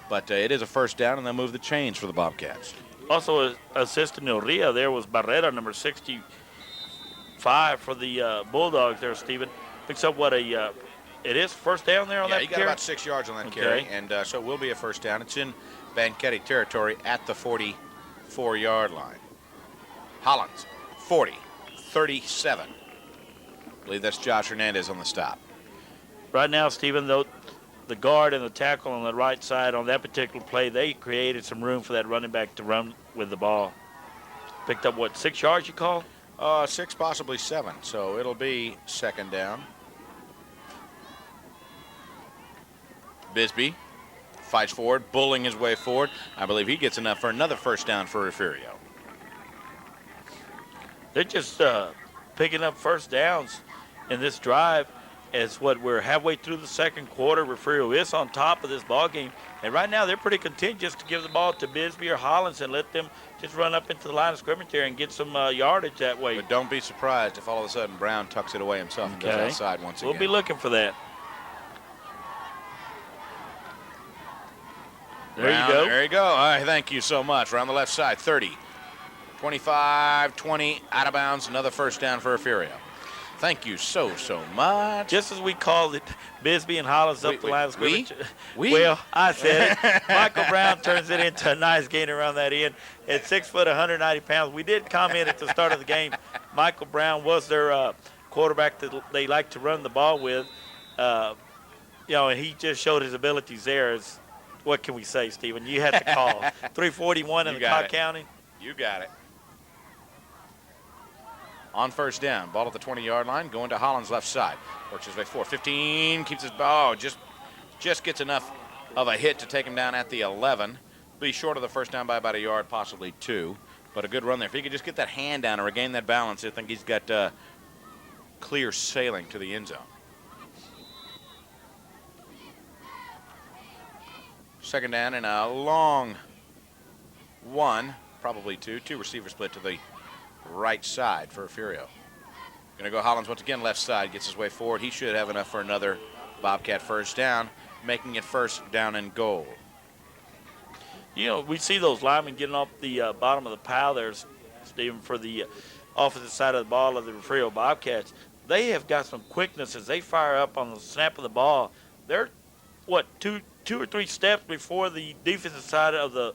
But it is a 1st down, and they'll move the chains for the Bobcats. Also assisting Uria there was Barrera, number 65 for the Bulldogs there, Stephen. Picks up what it is 1st down there on that carry? Yeah, he got about 6 yards on that carry, and so it will be a 1st down. It's in Banquete territory at the 44-yard line. Hollins, 40, 37. I believe that's Josh Hernandez on the stop. Right now, Stephen, though, the guard and the tackle on the right side on that particular play, they created some room for that running back to run with the ball. Picked up, 6 yards you call? 6, possibly 7. So it'll be 2nd down. Bisbee fights forward, bullying his way forward. I believe he gets enough for another 1st down for Refugio. They're just picking up first downs in this drive. As we're halfway through the second quarter. Refugio is on top of this ball game, and right now they're pretty content just to give the ball to Bisbee or Hollins and let them just run up into the line of scrimmage there and get some yardage that way. But don't be surprised if all of a sudden Brown tucks it away himself and goes outside once again. We'll be looking for that. There you go. There you go. All right, thank you so much. Around the left side, 30, 25, 20, out of bounds. Another first down for Refugio. Thank you so much. Just as we called it, Bisbee and Hollins up the line of scrimmage. Well, I said it. Michael Brown turns it into a nice gain around that end. At 6 foot, 190 pounds. We did comment at the start of the game, Michael Brown was their quarterback that they like to run the ball with. And he just showed his abilities there. What can we say, Stephen? You had to call. 3:41 in the clock counting. You got it. On first down, ball at the 20-yard line, going to Hollins' left side. Works his way forward. 15, keeps his ball, just gets enough of a hit to take him down at the 11. Be short of the first down by about a yard, possibly 2. But a good run there. If he could just get that hand down and regain that balance, I think he's got clear sailing to the end zone. Second down and a long one, probably 2. 2 receiver split to the right side for Refugio. Going to go Hollins once again, left side, gets his way forward. He should have enough for another Bobcat first down, making it first down and goal. We see those linemen getting off the bottom of the pile there, Stephen, for the opposite side of the ball of the Refugio Bobcats. They have got some quickness as they fire up on the snap of the ball. They're, two or three steps before the defensive side of the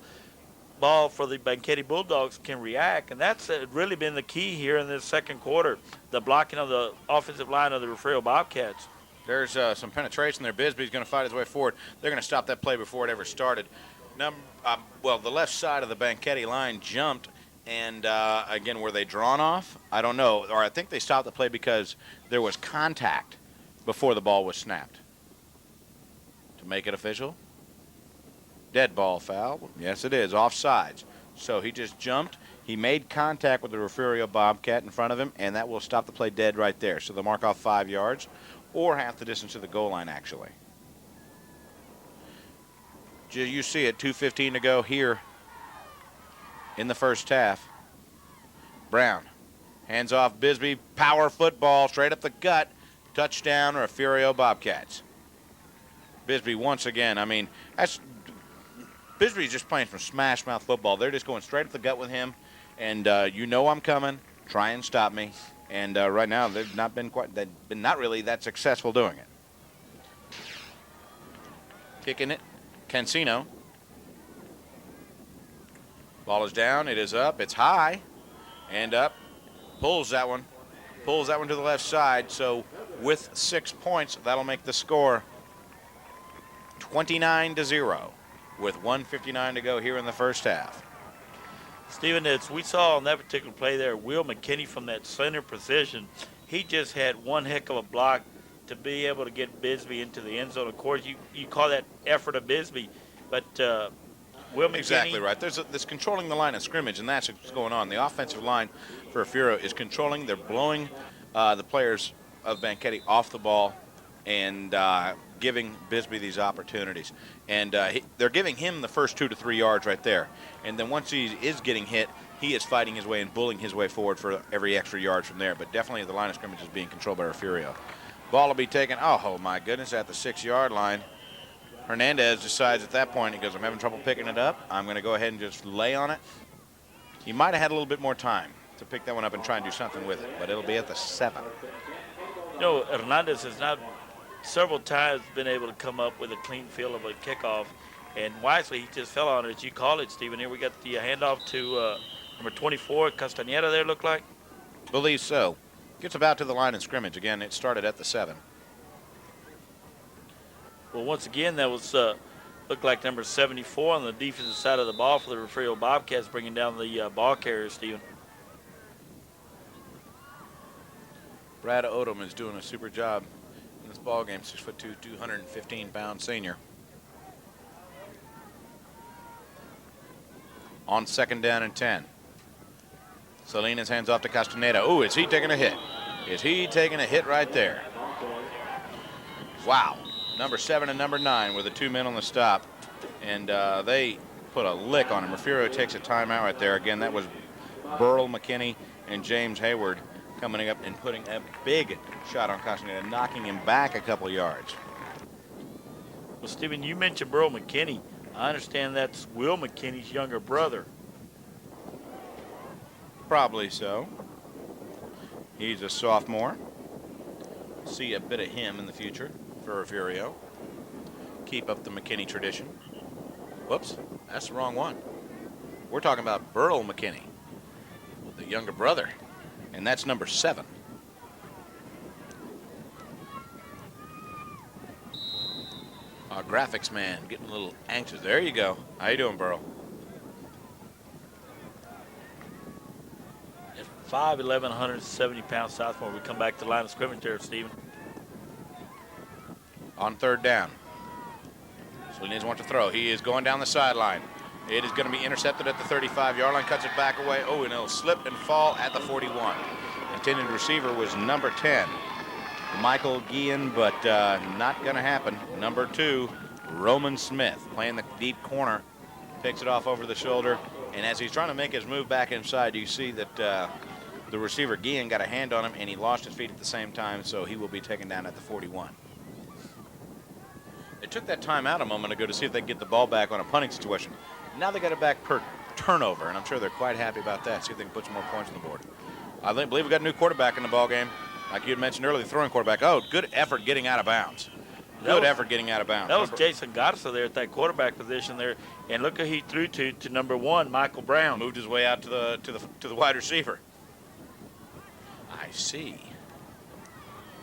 ball for the Banquete Bulldogs can react, and that's really been the key here in this second quarter, the blocking of the offensive line of the Refugio Bobcats. There's some penetration there. Bisbee's going to fight his way forward. They're going to stop that play before it ever started. The left side of the Banquete line jumped, and again, were they drawn off? I don't know, or I think they stopped the play because there was contact before the ball was snapped. To make it official, dead ball foul. Yes, it is. Offsides. So he just jumped. He made contact with the Refugio Bobcat in front of him, and that will stop the play dead right there. So they'll mark off 5 yards or half the distance to the goal line, actually. You see it, 2:15 to go here in the first half. Brown hands off Bisbee. Power football straight up the gut. Touchdown, Refugio Bobcats. Bisbee once again. Bisbee's just playing some smash mouth football. They're just going straight up the gut with him, and I'm coming. Try and stop me. And right now they've been not really that successful doing it. Kicking it, Cancino. Ball is down. It is up. It's high, and up. Pulls that one to the left side. So with 6 points, that'll make the score 29-0. With 1:59 to go here in the first half. Stephen, as we saw on that particular play there, Will McKinney from that center position, he just had one heck of a block to be able to get Bisbee into the end zone. Of course, you call that effort of Bisbee, but Will McKinney. Exactly right. There's controlling the line of scrimmage, and that's what's going on. The offensive line for Refugio is controlling. They're blowing the players of Banquete off the ball and giving Bisbee these opportunities. And they're giving him the first 2 to 3 yards right there. And then once he is getting hit, he is fighting his way and bullying his way forward for every extra yard from there. But definitely the line of scrimmage is being controlled by Refugio. Ball will be taken, oh my goodness, at the 6-yard line. Hernandez decides at that point, he goes, I'm having trouble picking it up. I'm going to go ahead and just lay on it. He might have had a little bit more time to pick that one up and try and do something with it, but it'll be at the 7. Hernandez has not several times been able to come up with a clean field of a kickoff, and wisely he just fell on it, as you call it, Stephen. Here we got the handoff to number 24, Castaneda there, look like. Believe so. Gets about to the line of scrimmage. Again, it started at the 7. Well, once again, that was looked like number 74 on the defensive side of the ball for the Refugio Bobcats, bringing down the ball carrier, Stephen. Brad Odom is doing a super job in this ball game. 6'2", 215-pound senior. On second down and 10. Salinas hands off to Castaneda. Oh, is he taking a hit? Is he taking a hit right there? Wow. Number 7 and number 9 were the 2 men on the stop. And they put a lick on him. Refugio takes a timeout right there. Again, that was Burl McKinney and James Hayward coming up and putting a big shot on Castaneda, knocking him back a couple yards. Well, Stephen, you mentioned Burl McKinney. I understand that's Will McKinney's younger brother. Probably so. He's a sophomore. See a bit of him in the future for Refugio. Keep up the McKinney tradition. Whoops, that's the wrong one. We're talking about Burl McKinney, the younger brother, and that's number 7. Our graphics man getting a little anxious. There you go. How you doing, Burl? 5'11", 170-pound sophomore. We come back to the line of scrimmage there, Stephen. On 3rd down. Salinas wants to throw. He is going down the sideline. It is going to be intercepted at the 35-yard line. Cuts it back away. Oh, and it'll slip and fall at the 41. Intended receiver was number 10, Michael Guillen, but not going to happen. Number 2, Roman Smith, playing the deep corner. Picks it off over the shoulder. And as he's trying to make his move back inside, you see that the receiver, Guillen, got a hand on him, and he lost his feet at the same time, so he will be taken down at the 41. They took that timeout a moment ago to see if they could get the ball back on a punting situation. Now they got it back per turnover, and I'm sure they're quite happy about that. See if they can put some more points on the board. I believe we got a new quarterback in the ball game. Like you had mentioned earlier, the throwing quarterback. Oh, good effort getting out of bounds. Good effort getting out of bounds. That was Jason Goddard there at that quarterback position there, and look who he threw to number 1, Michael Brown. Moved his way out to the wide receiver. I see.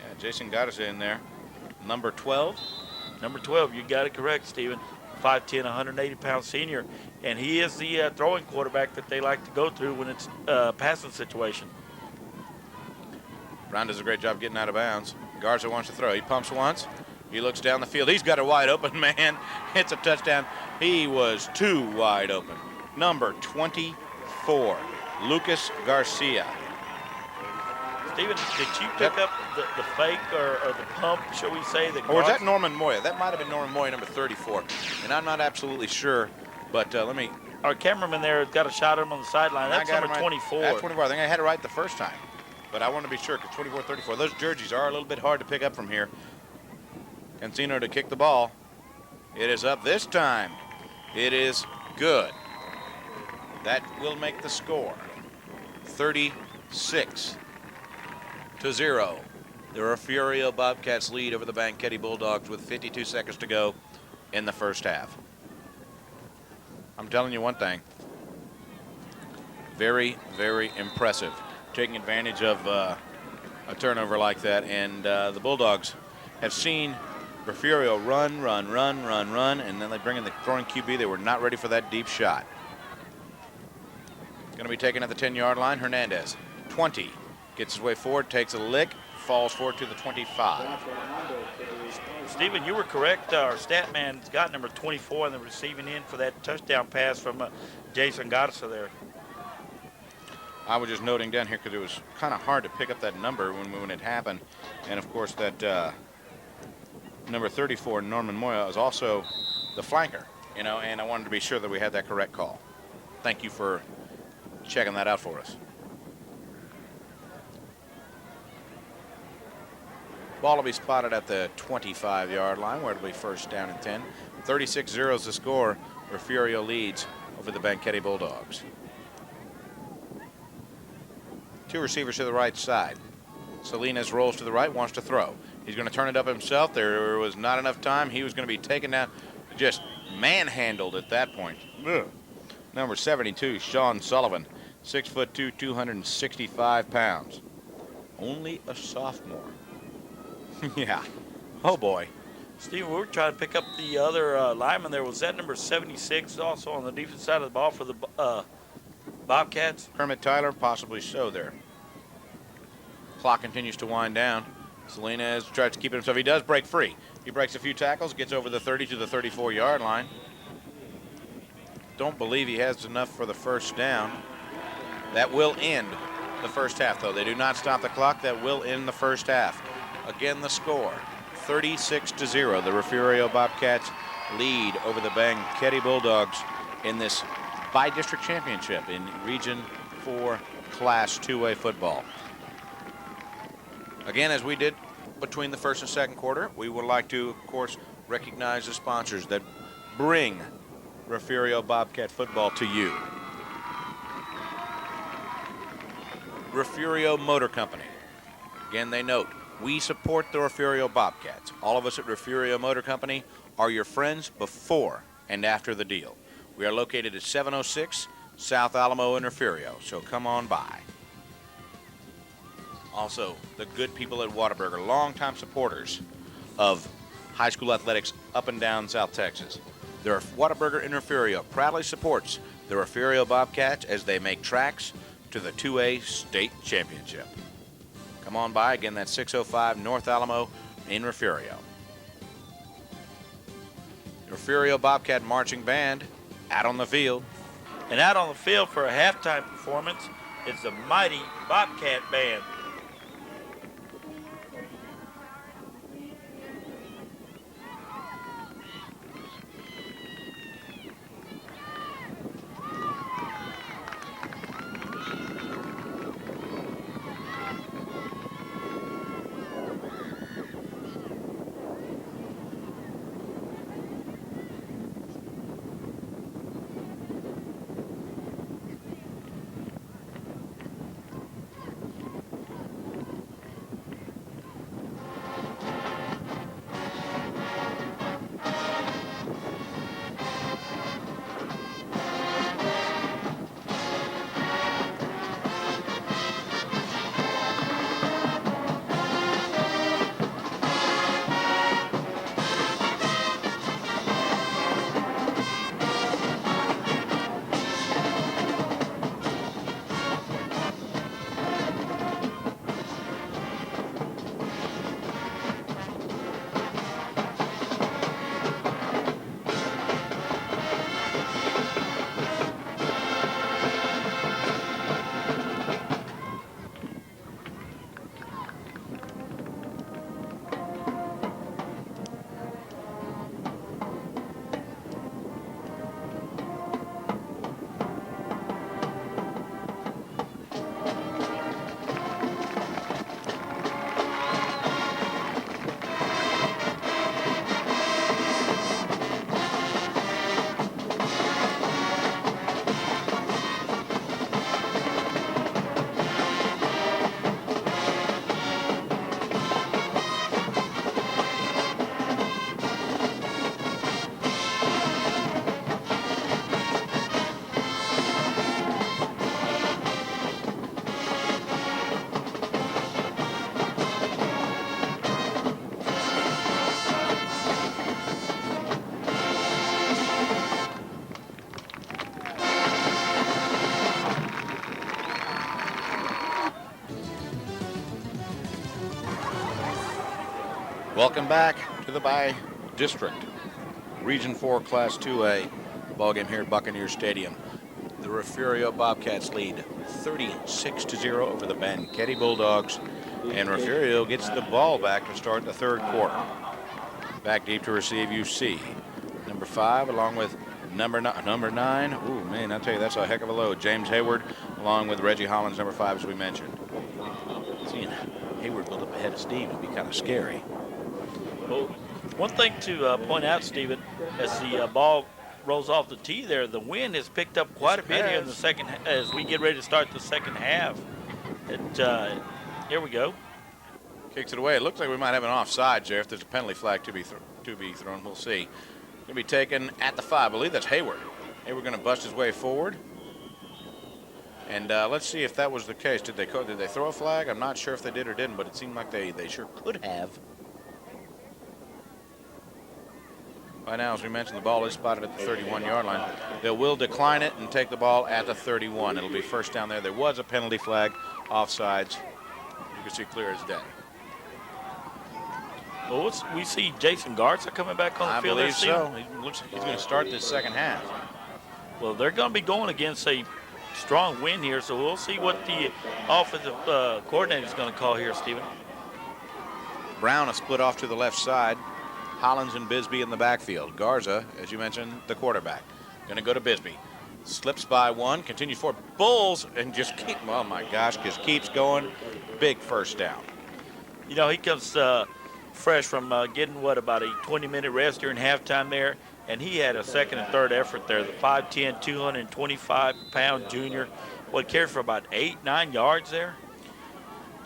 Yeah, Jason Goddard in there. Number 12. Number 12, you got it correct, Stephen. 5'10", 180-pound senior, and he is the throwing quarterback that they like to go through when it's a passing situation. Brown does a great job getting out of bounds. Garza wants to throw. He pumps once. He looks down the field. He's got a wide open man. Hits a touchdown. He was too wide open. Number 24, Lucas Garcia. Stephen, did you pick up the fake or the pump, shall we say? Or was that Norman Moya? That might have been Norman Moya, number 34. And I'm not absolutely sure, but let me. Our cameraman there got a shot of him on the sideline. That's number 24. That's 24. I think I had it right the first time. But I want to be sure because 24, 34. Those jerseys are a little bit hard to pick up from here. Cancino to kick the ball. It is up this time. It is good. That will make the score 36-0. The Refugio Bobcats lead over the Banquete Bulldogs with 52 seconds to go in the first half. I'm telling you one thing. Very, very impressive. Taking advantage of a turnover like that. And the Bulldogs have seen Refugio run, and then they bring in the throwing QB. They were not ready for that deep shot. Going to be taken at the 10-yard line. Hernandez, 20. Gets his way forward, takes a lick, falls forward to the 25. Stephen, you were correct. Our stat man's got number 24 on the receiving end for that touchdown pass from Jason Garza there. I was just noting down here because it was kind of hard to pick up that number when it happened. And, of course, that number 34, Norman Moya, is also the flanker, and I wanted to be sure that we had that correct call. Thank you for checking that out for us. Ball will be spotted at the 25-yard line where it'll be first down and 10. 36-0 is the score. Refugio leads over the Banquete Bulldogs. 2 receivers to the right side. Salinas rolls to the right, wants to throw. He's going to turn it up himself. There was not enough time. He was going to be taken down, just manhandled at that point. Ugh. Number 72, Sean Sullivan, 6'2", 265 pounds. Only a sophomore. Yeah. Oh, boy. Steve, we were trying to pick up the other lineman there. Was that number 76 also on the defensive side of the ball for the Bobcats? Kermit Tyler, possibly so there. Clock continues to wind down. Salinas tries to keep it himself. He does break free. He breaks a few tackles, gets over the 30 to the 34-yard line. Don't believe he has enough for the first down. That will end the first half, though. They do not stop the clock. That will end the first half. Again, the score, 36-0. The Refugio Bobcats lead over the Banquete Bulldogs in this bi-district championship in Region 4 Class 2A football. Again, as we did between the first and second quarter, we would like to, of course, recognize the sponsors that bring Refugio Bobcat football to you. Refugio Motor Company. Again, they note, we support the Refugio Bobcats. All of us at Refugio Motor Company are your friends before and after the deal. We are located at 706 South Alamo in Refugio, so come on by. Also, the good people at Whataburger, longtime supporters of high school athletics up and down South Texas. Their Whataburger in Refugio proudly supports the Refugio Bobcats as they make tracks to the 2A state championship. Come on by. Again, that's 605 North Alamo in Refugio. Refugio Bobcat Marching Band out on the field. And out on the field for a halftime performance is the mighty Bobcat Band. Welcome back to the Bi-District Region 4 Class 2A ballgame here at Buccaneer Stadium. The Refugio Bobcats lead 36-0 over the Banquete Bulldogs, and Refugio gets the ball back to start the third quarter. Back deep to receive, you see number 5 along with number 9. Ooh, man, I'll tell you, that's a heck of a load. James Hayward along with Reggie Hollins, number 5, as we mentioned. Seeing Hayward build up ahead of Steve would be kind of scary. Well, one thing to point out, Stephen, as the ball rolls off the tee there, the wind has picked up quite a bit here in the second, as we get ready to start the second half. Here we go. Kicks it away. It looks like we might have an offside, Jeff. There's a penalty flag to be thrown. We'll see. Going to be taken at the 5. I believe that's Hayward. Hayward going to bust his way forward. And let's see if that was the case. Did they throw a flag? I'm not sure if they did or didn't, but it seemed like they sure could have. By now, as we mentioned, the ball is spotted at the 31-yard line. They will decline it and take the ball at the 31. It'll be first down there. There was a penalty flag, offsides. You can see clear as day. Well, we see Jason Garza coming back on the field. I believe so. He looks like he's going to start this second half. Well, they're going to be going against a strong wind here, so we'll see what the offensive coordinator is going to call here, Stephen. Brown a split off to the left side. Hollins and Bisbee in the backfield. Garza, as you mentioned, the quarterback. Going to go to Bisbee. Slips by one, continues forward. Bulls, and just oh my gosh, just keeps going. Big first down. You know, he comes fresh from getting, about a 20-minute rest during halftime there, and he had a second and third effort there. The 5'10", 225-pound junior, carried for about 8-9 yards there?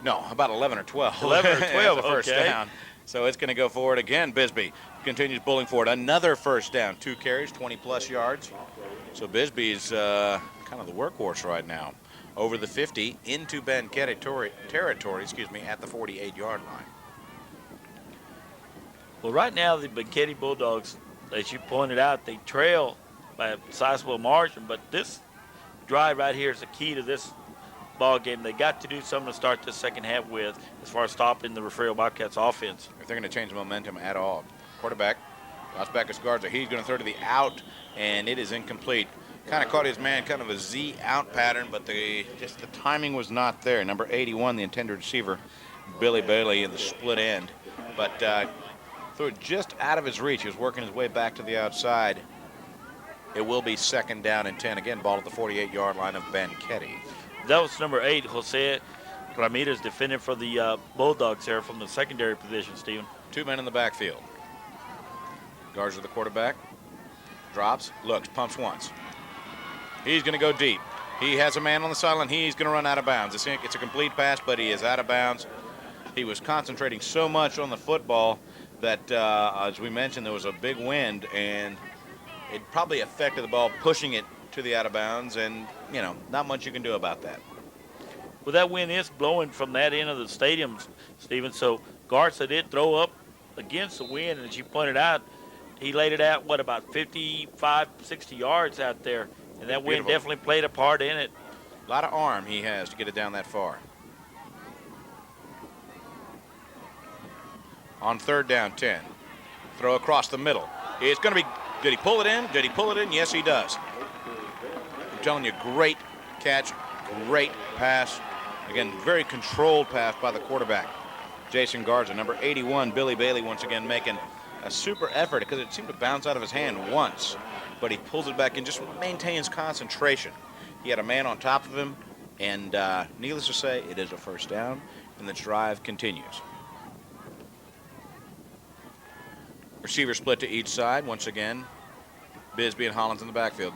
No, about 11 or 12. 11 or 12, okay. First down. So it's going to go forward again. Bisbee continues bulling forward. Another first down. 2 carries, 20-plus yards. So Bisbee's kind of the workhorse right now. Over the 50 into Banquete territory, at the 48-yard line. Well, right now the Banquete Bulldogs, as you pointed out, they trail by a sizable margin, but this drive right here is the key to this ball game. They got to do something to start the second half with as far as stopping the Refugio Bobcats offense. If they're going to change momentum at all. Quarterback, last back is Garza. He's going to throw to the out, and it is incomplete. Kind of caught his man, kind of a Z out pattern, but the timing was not there. Number 81, the intended receiver, Billy Bailey in the split end, but threw it just out of his reach. He was working his way back to the outside. It will be second down and 10. Again, ball at the 48-yard line of Banquete. That was number 8, Jose Ramirez, defending for the Bulldogs there from the secondary position, Stephen. 2 men in the backfield. Garza, the quarterback, drops, looks, pumps once. He's going to go deep. He has a man on the sideline. He's going to run out of bounds. It's a complete pass, but he is out of bounds. He was concentrating so much on the football that, as we mentioned, there was a big wind, and it probably affected the ball, pushing it to the out of bounds, and, not much you can do about that. Well, that wind is blowing from that end of the stadium, Stephen, so Garza did throw up against the wind, and as you pointed out, he laid it out, about 55, 60 yards out there, and that wind definitely played a part in it. A lot of arm he has to get it down that far. On third down, 10. Throw across the middle. It's going to be, did he pull it in? Did he pull it in? Yes, he does. I'm telling you, great catch, great pass. Again, very controlled pass by the quarterback, Jason Garza. Number 81, Billy Bailey, once again making a super effort because it seemed to bounce out of his hand once, but he pulls it back and just maintains concentration. He had a man on top of him, and needless to say, it is a first down, and the drive continues. Receiver split to each side. Once again, Bisbee and Hollins in the backfield.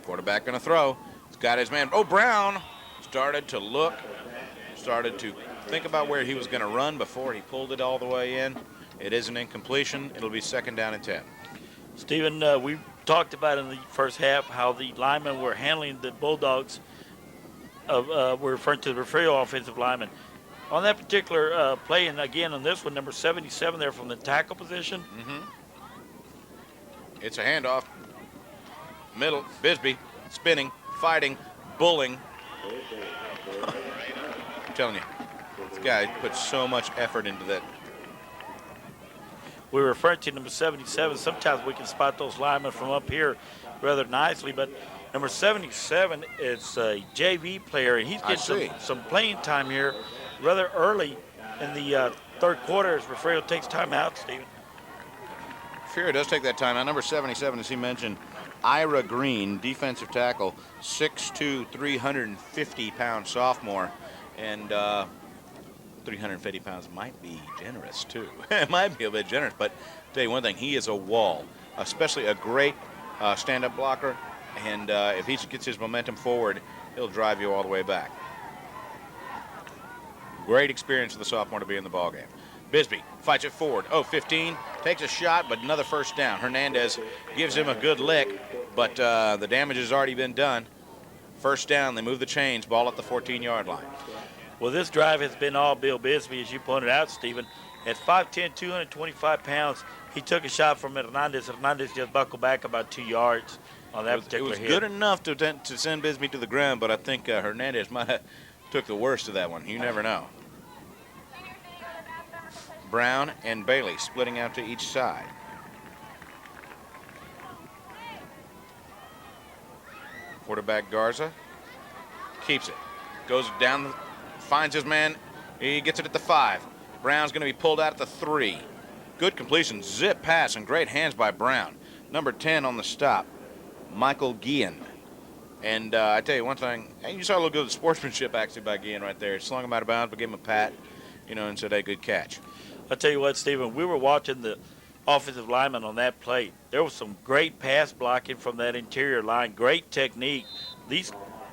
Quarterback going to throw. He's got his man. Oh, Brown started to look, started to think about where he was going to run before he pulled it all the way in. It is an incompletion. It'll be second down and 10. Stephen, we talked about in the first half how the linemen were handling the Bulldogs. We're referring to the Refugio offensive linemen. On that particular play, and again on this one, number 77 there from the tackle position. It's a handoff. Middle, Bisbee, spinning, fighting, bulling. I'm telling you, this guy puts so much effort into that. We refer to number 77. Sometimes we can spot those linemen from up here rather nicely, but number 77 is a JV player, and he's getting some playing time here rather early in the third quarter as Refugio takes time out, Stephen. Refugio does take that time out. Number 77, as he mentioned, Ira Green, defensive tackle, 6'2", 350-pound sophomore, and 350 pounds might be generous, too. It might be a bit generous, but I'll tell you one thing, he is a wall, especially a great stand-up blocker, and if he gets his momentum forward, he'll drive you all the way back. Great experience for the sophomore to be in the ballgame. Bisbee fights it forward. 15, takes a shot, but another first down. Hernandez gives him a good lick, but the damage has already been done. First down, they move the chains, ball at the 14-yard line. Well, this drive has been all Bill Bisbee, as you pointed out, Stephen. At 5'10", 225 pounds, he took a shot from Hernandez. Hernandez just buckled back about 2 yards on that particular hit. It was good enough to send Bisbee to the ground, but I think Hernandez might have took the worst of that one. You never know. Brown and Bailey splitting out to each side. Quarterback Garza keeps it. Goes down, finds his man. He gets it at the 5. Brown's going to be pulled out at the 3. Good completion, zip pass, and great hands by Brown. Number 10 on the stop, Michael Guillen. And I tell you one thing, you saw a little good of sportsmanship actually by Guillen right there. Slung him out of bounds, but gave him a pat, and said, hey, good catch. I'll tell you what, Stephen, we were watching the offensive lineman on that play. There was some great pass blocking from that interior line, great technique. These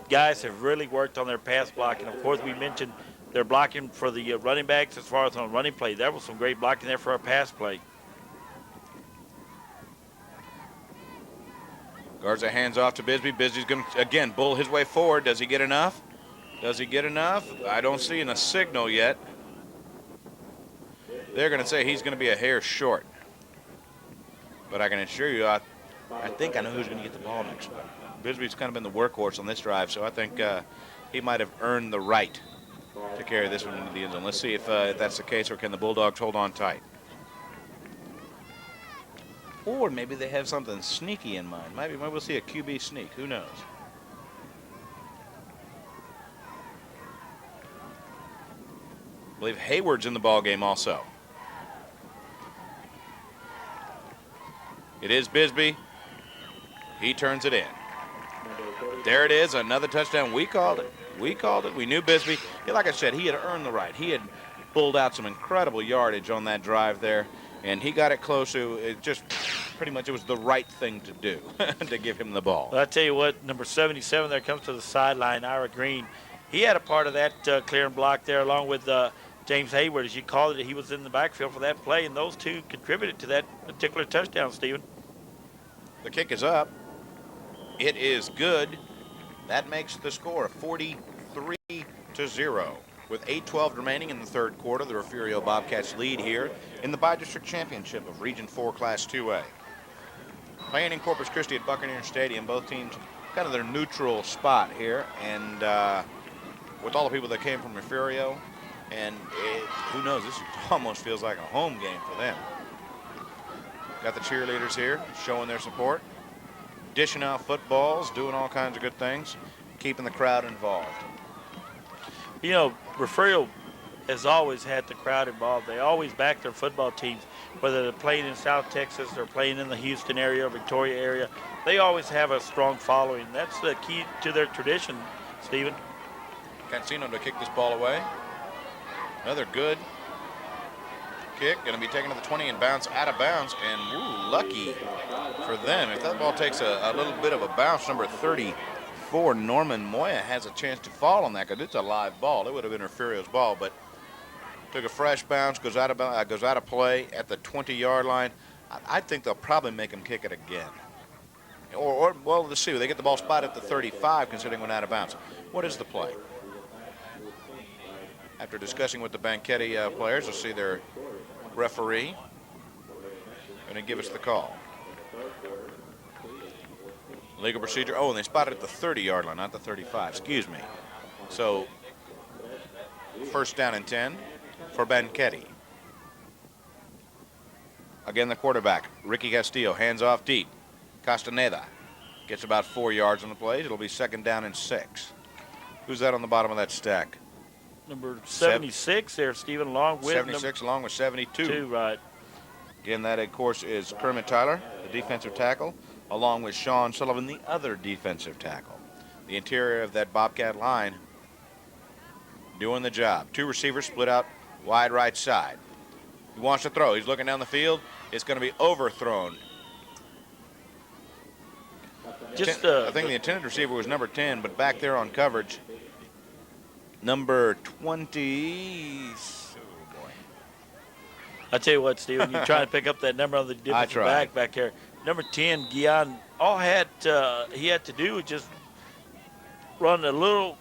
guys have really worked on their pass blocking. Of course, we mentioned their blocking for the running backs as far as on running play. There was some great blocking there for our pass play. Garza hands off to Bisbee. Bisbee's going to, again, bull his way forward. Does he get enough? Does he get enough? I don't see a signal yet. They're going to say he's going to be a hair short. But I can assure you, I think I know who's going to get the ball next. Bisbee's kind of been the workhorse on this drive, so I think he might have earned the right to carry this one into the end zone. Let's see if that's the case, or can the Bulldogs hold on tight. Or maybe they have something sneaky in mind. Maybe we'll see a QB sneak. Who knows? I believe Hayward's in the ball game also. It is Bisbee. He turns it in. There it is, another touchdown. We called it. We called it. We knew Bisbee. Yeah, like I said, he had earned the right. He had pulled out some incredible yardage on that drive there, and he got it close to it. Just pretty much it was the right thing to do to give him the ball. Well, I tell you what, number 77 there comes to the sideline, Ira Green. He had a part of that clearing block there along with James Hayward, as you called it. He was in the backfield for that play, and those two contributed to that particular touchdown, Stephen. The kick is up. It is good. That makes the score 43-0. With 8:12 remaining in the third quarter, the Refugio Bobcats lead here in the Bi-District Championship of Region 4 Class 2A. Playing in Corpus Christi at Buccaneer Stadium, both teams kind of their neutral spot here, and with all the people that came from Refugio, and who knows, this almost feels like a home game for them. Got the cheerleaders here showing their support, dishing out footballs, doing all kinds of good things, keeping the crowd involved. You know, Refugio has always had the crowd involved. They always back their football teams, whether they're playing in South Texas or playing in the Houston area or Victoria area. They always have a strong following. That's the key to their tradition, Stephen. Cancino to kick this ball away. Another good kick, going to be taken to the 20 and bounce out of bounds, and lucky for them. If that ball takes a little bit of a bounce, number 34, Norman Moya, has a chance to fall on that because it's a live ball. It would have been Refugio's ball, but took a fresh bounce, goes out of play at the 20-yard line. I think they'll probably make him kick it again. Or well, let's see. They get the ball spotted at the 35, considering when out of bounds. What is the play? After discussing with the Banquete players, we'll see their referee going to give us the call. Legal procedure. Oh, and they spotted at the 30-yard line, not the 35. Excuse me. So, first down and 10 for Banquete. Again, the quarterback, Ricky Castillo, hands off deep. Castaneda gets about 4 yards on the play. It'll be second down and 6. Who's that on the bottom of that stack? Number 76 there, Stephen, along with 76 along with 72. Right. Again, that, of course, is Kermit Tyler, the defensive tackle, along with Sean Sullivan, the other defensive tackle. The interior of that Bobcat line doing the job. Two receivers split out wide right side. He wants to throw. He's looking down the field. It's going to be overthrown. I think the intended receiver was number 10, but back there on coverage, number 20. Oh, boy. I tell you what, Stephen, you try to pick up that number on the defensive back here. Number 10, Guillen, he had to do was just run a little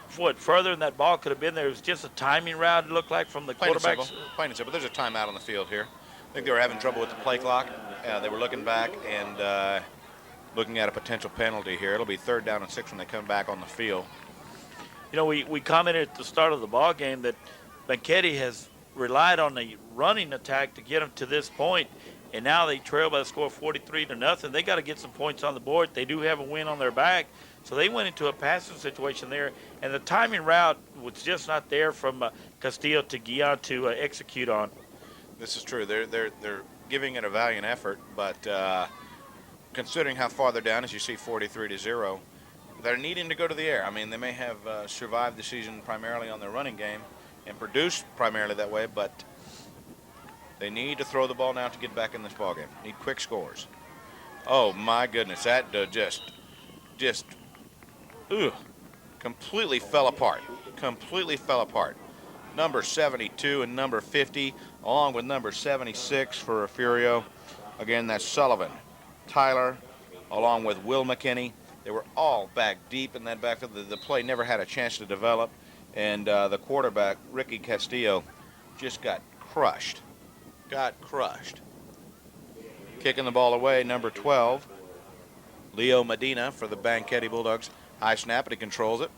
further than that ball could have been there. It was just a timing route, it looked like, from the quarterback. Plain and simple. There's a timeout on the field here. I think they were having trouble with the play clock. They were looking back and looking at a potential penalty here. It'll be third down and 6 when they come back on the field. You know, we commented at the start of the ball game that Banquete has relied on the running attack to get them to this point, and now they trail by the score of 43-0. They got to get some points on the board. They do have a win on their back, so they went into a passing situation there, and the timing route was just not there from Castillo to Guillen to execute on. This is true. They're giving it a valiant effort, but considering how far they're down, as you see 43-0, they're needing to go to the air. I mean, they may have survived the season primarily on their running game and produced primarily that way, but they need to throw the ball now to get back in this ball game. Need quick scores. Oh my goodness, that just completely fell apart. Completely fell apart. Number 72 and number 50, along with number 76 for Refugio. Again, that's Sullivan, Tyler, along with Will McKinney. They were all back deep in that backfield. The play never had a chance to develop, and the quarterback, Ricky Castillo, just got crushed. Got crushed. Kicking the ball away, number 12, Leo Medina for the Banquete Bulldogs. High snap, and he controls it.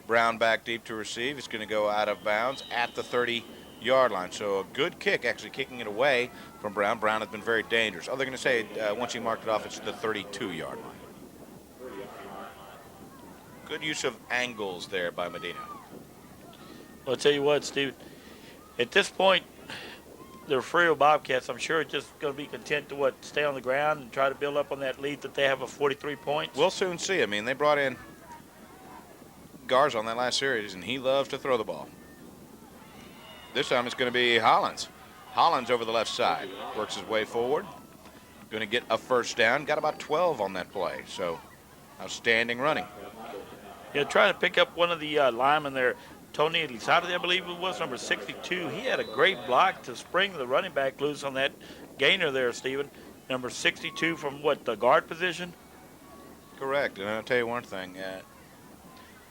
Brown back deep to receive. It's going to go out of bounds at the 30-yard line. So a good kick, actually kicking it away from Brown. Brown has been very dangerous. Oh, they're going to say once he marked it off, it's the 32-yard line. Good use of angles there by Medina. Well, I'll tell you what, Steve. At this point, the Refugio Bobcats, I'm sure, are just going to be content to stay on the ground and try to build up on that lead that they have of 43 points. We'll soon see. I mean, they brought in Garza on that last series, and he loves to throw the ball. This time it's going to be Hollins. Hollins over the left side. Works his way forward. Going to get a first down. Got about 12 on that play. So outstanding running. Yeah, trying to pick up one of the linemen there. Tony Elizardi, I believe it was, number 62. He had a great block to spring the running back loose on that gainer there, Stephen. Number 62 from the guard position? Correct. And I'll tell you one thing.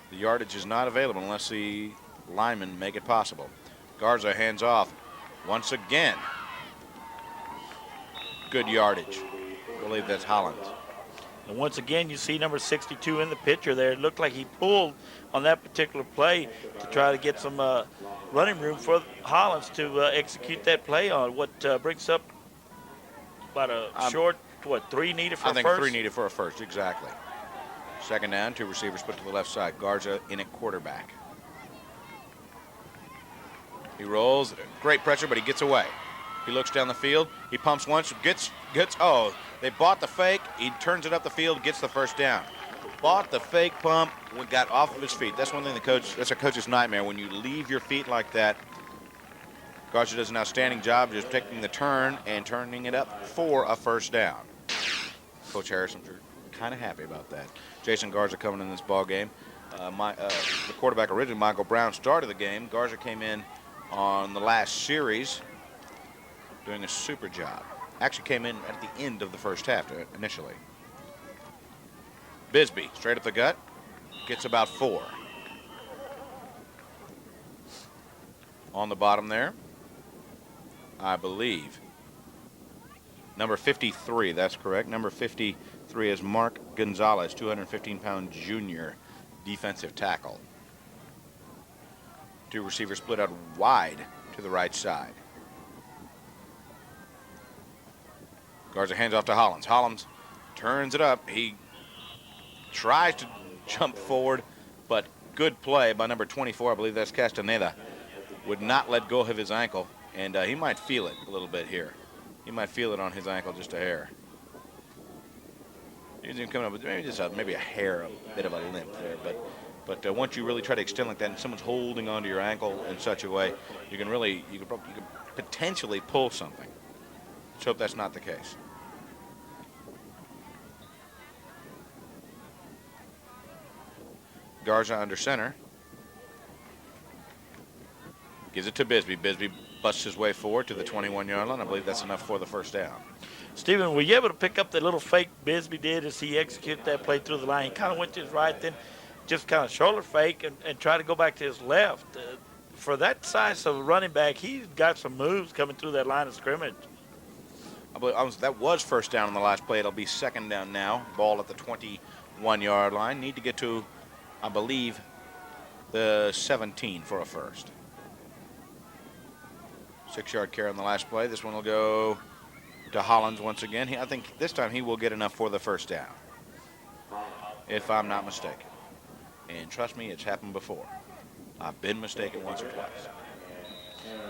The yardage is not available unless the linemen make it possible. Garza hands off once again. Good yardage. I believe that's Hollins. And once again, you see number 62 in the picture there. It looked like he pulled on that particular play to try to get some running room for Hollins to execute that play on. What brings up about a short, 3 needed for a first? I think 3 needed for a first, exactly. Second down, 2 receivers put to the left side. Garza in at quarterback. He rolls, great pressure, but he gets away. He looks down the field. He pumps once, gets. Oh, they bought the fake. He turns it up the field, gets the first down. Bought the fake pump, got off of his feet. That's one thing that's a coach's nightmare when you leave your feet like that. Garza does an outstanding job just taking the turn and turning it up for a first down. Coach Harrison's kind of happy about that. Jason Garza coming in this ball game. The quarterback originally, Michael Brown, started the game. Garza came in on the last series, doing a super job. Actually came in at the end of the first half initially. Bisbee, straight up the gut, gets about 4. On the bottom there, I believe, number 53, that's correct. Number 53 is Mark Gonzalez, 215-pound junior defensive tackle. 2 receivers split out wide to the right side. Garza hands off to Hollins. Hollins turns it up. He tries to jump forward, but good play by number 24. I believe that's Castaneda. Would not let go of his ankle, and he might feel it a little bit here. He might feel it on his ankle just a hair. He's coming up with maybe a hair, a bit of a limp there, but once you really try to extend like that and someone's holding onto your ankle in such a way, you can potentially pull something. Let's hope that's not the case. Garza under center. Gives it to Bisbee. Bisbee busts his way forward to the 21-yard line. I believe that's enough for the first down. Stephen, were you able to pick up the little fake Bisbee did as he executed that play through the line? He kind of went to his right, then just kind of shoulder fake and try to go back to his left. For that size of a running back, he's got some moves coming through that line of scrimmage. That was first down on the last play. It'll be second down now. Ball at the 21-yard line. Need to get to, I believe, the 17 for a first. 6-yard carry on the last play. This one will go to Hollins once again. I think this time he will get enough for the first down, if I'm not mistaken. And trust me, it's happened before. I've been mistaken once or twice.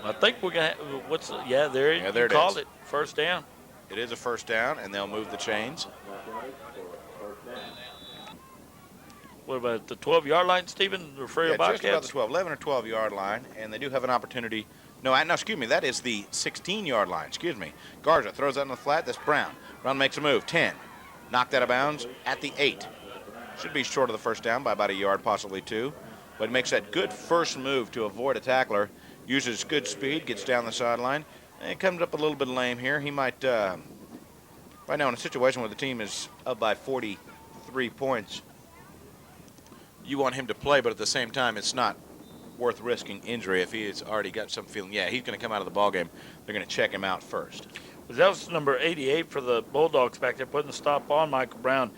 I think we're going to, there it called is. it. First down. It is a first down, and they'll move the chains. What about the 12-yard line, Stephen? Refugio Just about Bobcats? the 11 or 12-yard line, and they do have an opportunity. No, excuse me, that is the 16-yard line. Excuse me. Garza throws out in the flat. That's Brown. Brown makes a move. 10. Knocked out of bounds at the 8. Should be short of the first down by about a yard, possibly 2. But makes that good first move to avoid a tackler. Uses good speed, gets down the sideline, and comes up a little bit lame here. He might, right now in a situation where the team is up by 43 points, you want him to play, but at the same time, it's not worth risking injury if he has already got some feeling, he's going to come out of the ballgame. They're going to check him out first. That was number 88 for the Bulldogs back there, putting the stop on Michael Brown.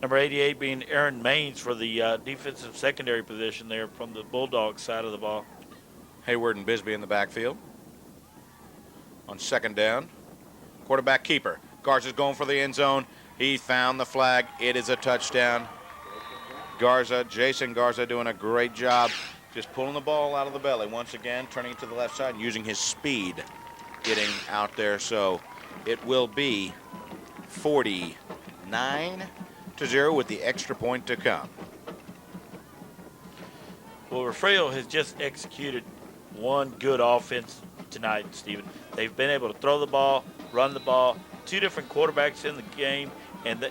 Number 88 being Aaron Maines for the defensive secondary position there from the Bulldogs side of the ball. Hayward and Bisbee in the backfield. On second down, quarterback keeper. Garza's going for the end zone. He found the flag. It is a touchdown. Jason Garza doing a great job just pulling the ball out of the belly once again, turning to the left side and using his speed getting out there. So it will be 49-0 with the extra point to come. Well, Refugio has just executed one good offense tonight, Stephen. They've been able to throw the ball, run the ball, 2 different quarterbacks in the game, and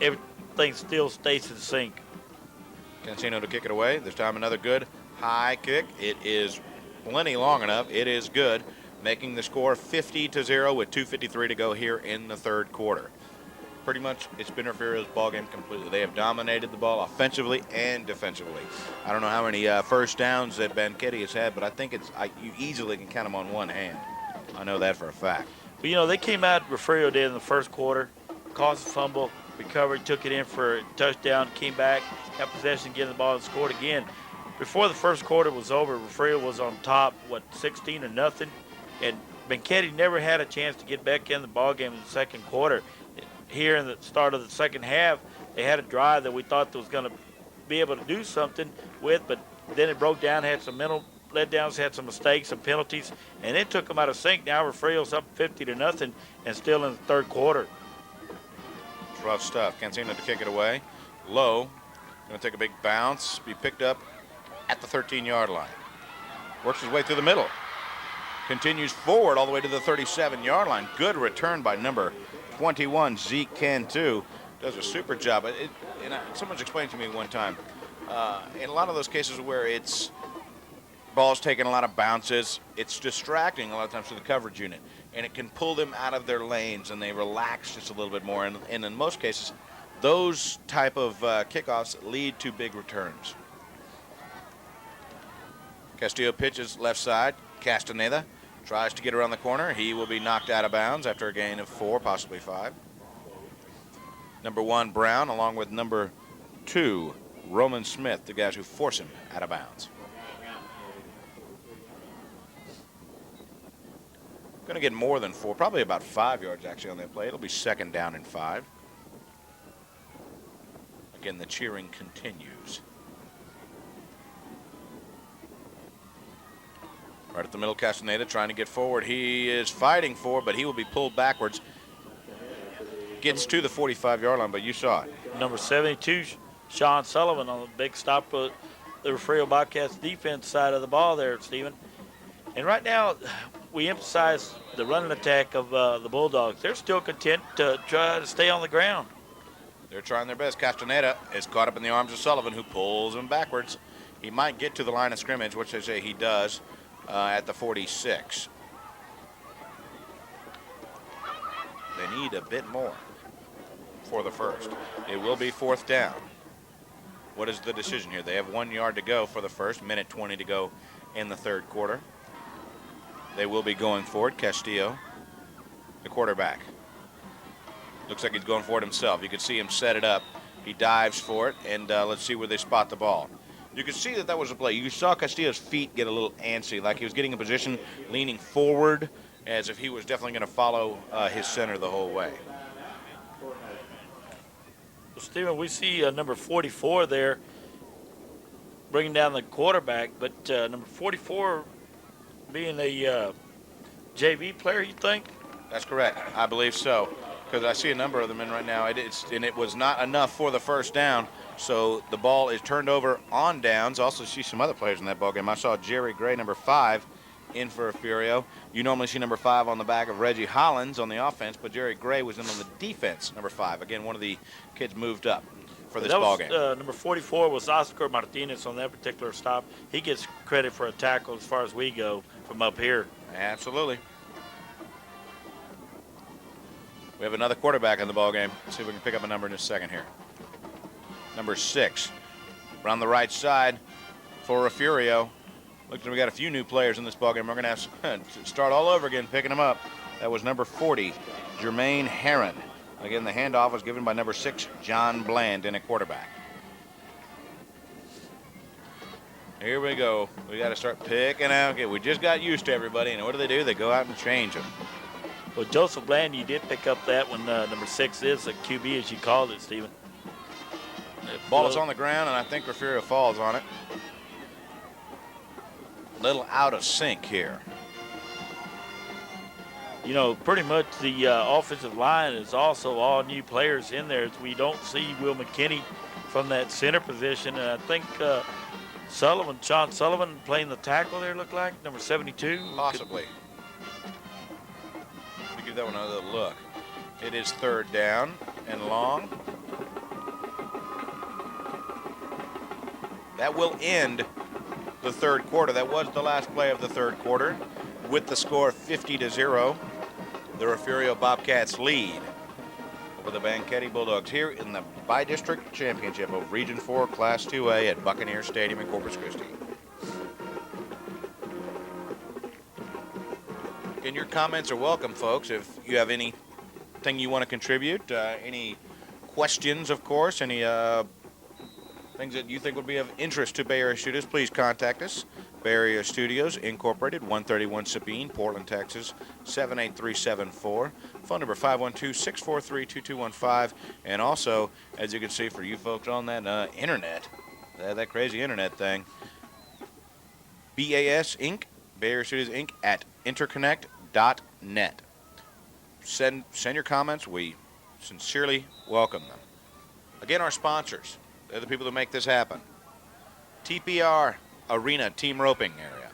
everything still stays in sync. Cancino to kick it away. This time another good high kick. It is plenty long enough. It is good, making the score 50-0 with 2:53 to go here in the third quarter. Pretty much it's been Refugio's ball game completely. They have dominated the ball offensively and defensively. I don't know how many first downs that Banquete has had, but I think you easily can count them on one hand. I know that for a fact. But, they came out, Refugio did in the first quarter, caused a fumble, recovered, took it in for a touchdown, came back, got possession, getting the ball, and scored again. Before the first quarter was over, Refugio was on top, 16-0, and Banquete never had a chance to get back in the ball game in the second quarter. Here in the start of the second half, they had a drive that we thought that was going to be able to do something with, but then it broke down, had some mental letdowns, had some mistakes, some penalties, and it took them out of sync. Now Refugio's up 50-0 and still in the third quarter. It's rough stuff. Cancino to kick it away. Low, going to take a big bounce, be picked up at the 13-yard line. Works his way through the middle. Continues forward all the way to the 37-yard line. Good return by number 21, Zeke Cantu. Does a super job. Someone's explained to me one time, in a lot of those cases where it's ball's taking a lot of bounces, it's distracting a lot of times to the coverage unit, and it can pull them out of their lanes, and they relax just a little bit more. And in most cases, those type of kickoffs lead to big returns. Castillo pitches left side. Castaneda tries to get around the corner. He will be knocked out of bounds after a gain of 4, possibly 5. Number 1, Brown, along with number 2, Roman Smith, the guys who force him out of bounds. Going to get more than 4, probably about 5 yards actually on that play. It'll be second down and 5. Again, the cheering continues. Right at the middle, Castaneda trying to get forward. He is fighting for, but he will be pulled backwards. Gets to the 45-yard line, but you saw it. Number 72, Sean Sullivan on the big stop of the Refugio Bobcats defense side of the ball there, Stephen. And right now, we emphasize the running attack of the Bulldogs. They're still content to try to stay on the ground. They're trying their best. Castaneda is caught up in the arms of Sullivan, who pulls him backwards. He might get to the line of scrimmage, which they say he does, at the 46. They need a bit more for the first. It will be fourth down. What is the decision here? They have 1 yard to go for the first, minute 20 to go in the third quarter. They will be going for it. Castillo, the quarterback. Looks like he's going for it himself. You can see him set it up. He dives for it, and let's see where they spot the ball. You could see that was a play. You saw Castillo's feet get a little antsy, like he was getting in position, leaning forward, as if he was definitely going to follow his center the whole way. Well, Stephen, we see number 44 there bringing down the quarterback, but number 44 being a JV player, you think? That's correct. I believe so, because I see a number of them in right now. And it was not enough for the first down, so the ball is turned over on downs. Also see some other players in that ball game. I saw Jerry Gray, number 5, in for Refugio. You normally see number 5 on the back of Reggie Hollins on the offense, but Jerry Gray was in on the defense, number 5. Again, one of the kids moved up for this ball game. Number 44 was Oscar Martinez on that particular stop. He gets credit for a tackle as far as we go from up here. Absolutely. We have another quarterback in the ball game. Let's see if we can pick up a number in a second here. Number 6, around the right side for Refugio. Looks like we got a few new players in this ball game. We're going to have to start all over again, picking them up. That was number 40, Jermaine Herron. Again, the handoff was given by number 6, John Bland, in a quarterback. Here we go. We got to start picking out. Okay, we just got used to everybody, and what do? They go out and change them. Well, Joseph Bland, you did pick up that when number 6 is a QB, as you called it, Stephen. Ball is on the ground, and I think Refugio falls on it. Little out of sync here. You know, pretty much the offensive line is also all new players in there. We don't see Will McKinney from that center position, and I think Sean Sullivan playing the tackle there, looked like, number 72. Possibly. Give that one another look. It is 3rd down and long. That will end the 3rd quarter. That was the last play of the 3rd quarter, with the score 50-0. The Refugio Bobcats lead over the Banquete Bulldogs here in the Bi-District Championship of Region 4 Class 2A at Buccaneer Stadium in Corpus Christi. And your comments are welcome, folks. If you have anything you want to contribute, any questions, of course, any things that you think would be of interest to Bay Area Studios, please contact us. Bay Area Studios, Incorporated, 131 Sabine, Portland, Texas, 78374. Phone number 512-643-2215. And also, as you can see, for you folks on that internet, that crazy internet thing, BAS Inc., Bay Area Studios Inc., at interconnect.net. Send your comments. We sincerely welcome them. Again, our sponsors. They're the people that make this happen. TPR Arena Team Roping Area.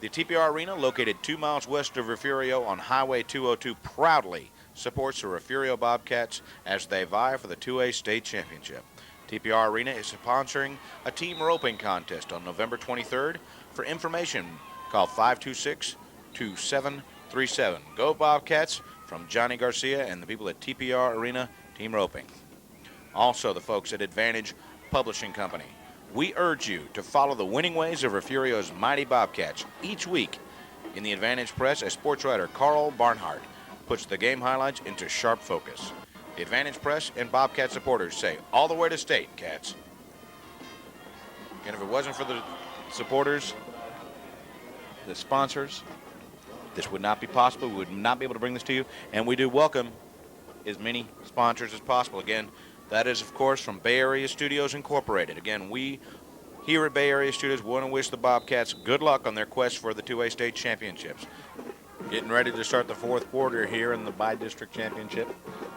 The TPR Arena, located 2 miles west of Refugio on Highway 202, proudly supports the Refugio Bobcats as they vie for the 2A state championship. TPR Arena is sponsoring a team roping contest on November 23rd. For information, call 526-2737. Go Bobcats, from Johnny Garcia and the people at TPR Arena Team Roping. Also, the folks at Advantage Publishing Company. We urge you to follow the winning ways of Refugio's mighty Bobcats. Each week in the Advantage Press, a sports writer, Carl Barnhart, puts the game highlights into sharp focus. The Advantage Press and Bobcat supporters say, all the way to state, Cats. And if it wasn't for the supporters, the sponsors, this would not be possible. We would not be able to bring this to you. And we do welcome as many sponsors as possible. Again, that is, of course, from Bay Area Studios Incorporated. Again, we here at Bay Area Studios want to wish the Bobcats good luck on their quest for the 2A state championships. Getting ready to start the 4th quarter here in the Bi-District Championship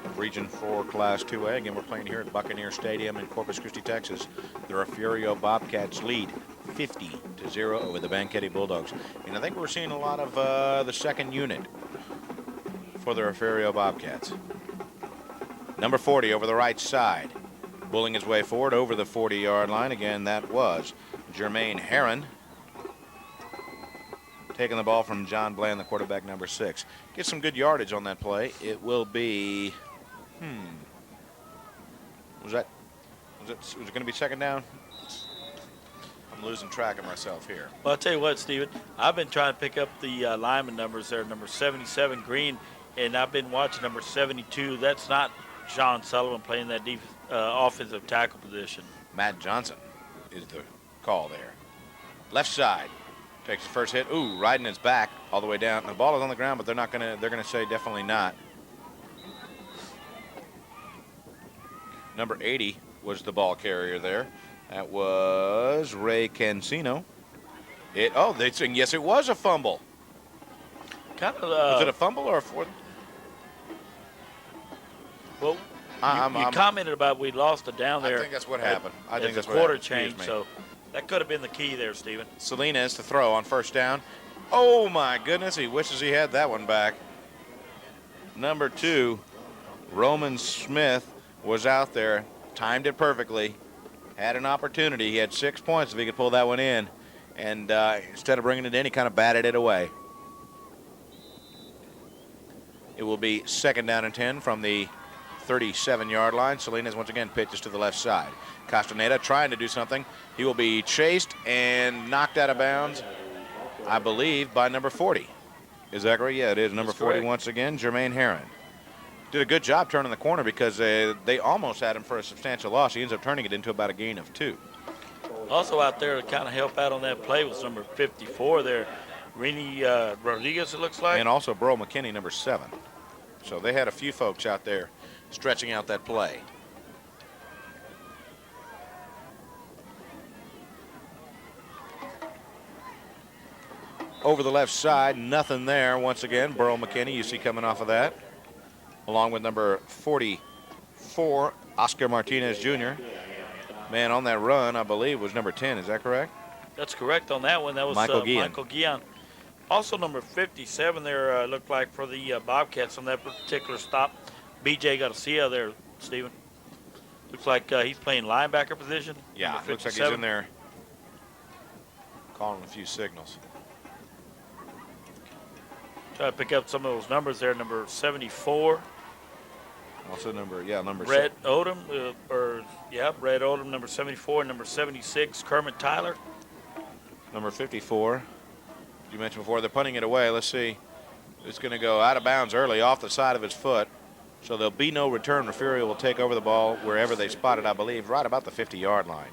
of Region 4 Class 2A. Again, we're playing here at Buccaneer Stadium in Corpus Christi, Texas. The Refugio Bobcats lead 50-0 over the Banquete Bulldogs. And I think we're seeing a lot of the second unit for the Refugio Bobcats. Number 40 over the right side, bulling his way forward over the 40-yard line. Again, that was Jermaine Herron, taking the ball from John Bland, the quarterback, number 6. Get some good yardage on that play. It will be, was it going to be second down? I'm losing track of myself here. Well, I'll tell you what, Stephen, I've been trying to pick up the lineman numbers there, number 77, Green, and I've been watching number 72. That's not Sean Sullivan playing that offensive tackle position. Matt Johnson is the call there. Left side. Takes the first hit. Ooh, riding his back all the way down. The ball is on the ground, but they're gonna say definitely not. Number 80 was the ball carrier there. That was Ray Cancino. They're saying yes, it was a fumble. Was it a fumble or a fourth? Well, you commented about we lost it down there. I think that's what happened. I think that's what happened. Quarter change, so that could have been the key there, Stephen. Salinas to throw on first down. Oh, my goodness. He wishes he had that one back. Number 2, Roman Smith was out there, timed it perfectly, had an opportunity. He had 6 points if he could pull that one in. And instead of bringing it in, he kind of batted it away. It will be 2nd down and 10 from the 37-yard line. Salinas once again pitches to the left side. Castaneda trying to do something. He will be chased and knocked out of bounds, I believe, by number 40. Is that right? Yeah, it is. Number 40 once again, Jermaine Herron. Did a good job turning the corner because they almost had him for a substantial loss. He ends up turning it into about a gain of 2. Also out there to kind of help out on that play was number 54 there, Rini Rodriguez, it looks like. And also Burl McKinney, number 7. So they had a few folks out there stretching out that play. Over the left side, nothing there. Once again, Burl McKinney, you see coming off of that, along with number 44, Oscar Martinez Jr. Man on that run, I believe, was number 10. Is that correct? That's correct on that one. That was Michael Guillen. Michael Guillen. Also number 57 there looked like for the Bobcats on that particular stop. B.J. Garcia there, Stephen. Looks like he's playing linebacker position. Yeah, looks like he's in there calling a few signals. Try to pick up some of those numbers there. Number 74. Also number 7. Brett Odom, Brett Odom, number 74, number 76, Kermit Tyler. Number 54. You mentioned before, they're punting it away. Let's see. It's going to go out of bounds early off the side of his foot. So there'll be no return. Refugio will take over the ball wherever they spot it, I believe, right about the 50-yard line.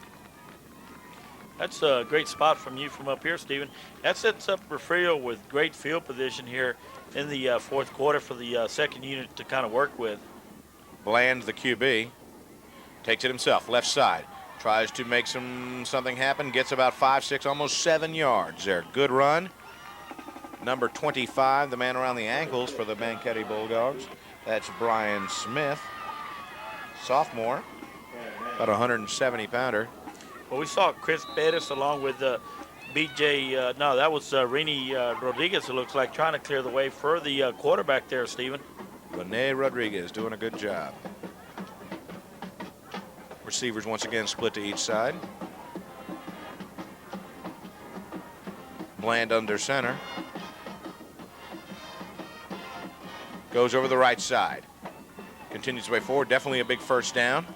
That's a great spot from you from up here, Stephen. That sets up Refugio with great field position here in the fourth quarter for the second unit to kind of work with. Bland, the QB, takes it himself, left side. Tries to make something happen, gets about 5, 6, almost 7 yards there. Good run. Number 25, the man around the ankles for the Banquete Bulldogs. That's Brian Smith, sophomore, about a 170-pounder. Well, we saw Chris Bettis along with B.J. That was Rini Rodriguez, it looks like, trying to clear the way for the quarterback there, Stephen. Rene Rodriguez doing a good job. Receivers once again split to each side. Bland under center. Goes over the right side. Continues his way forward. Definitely a big first down.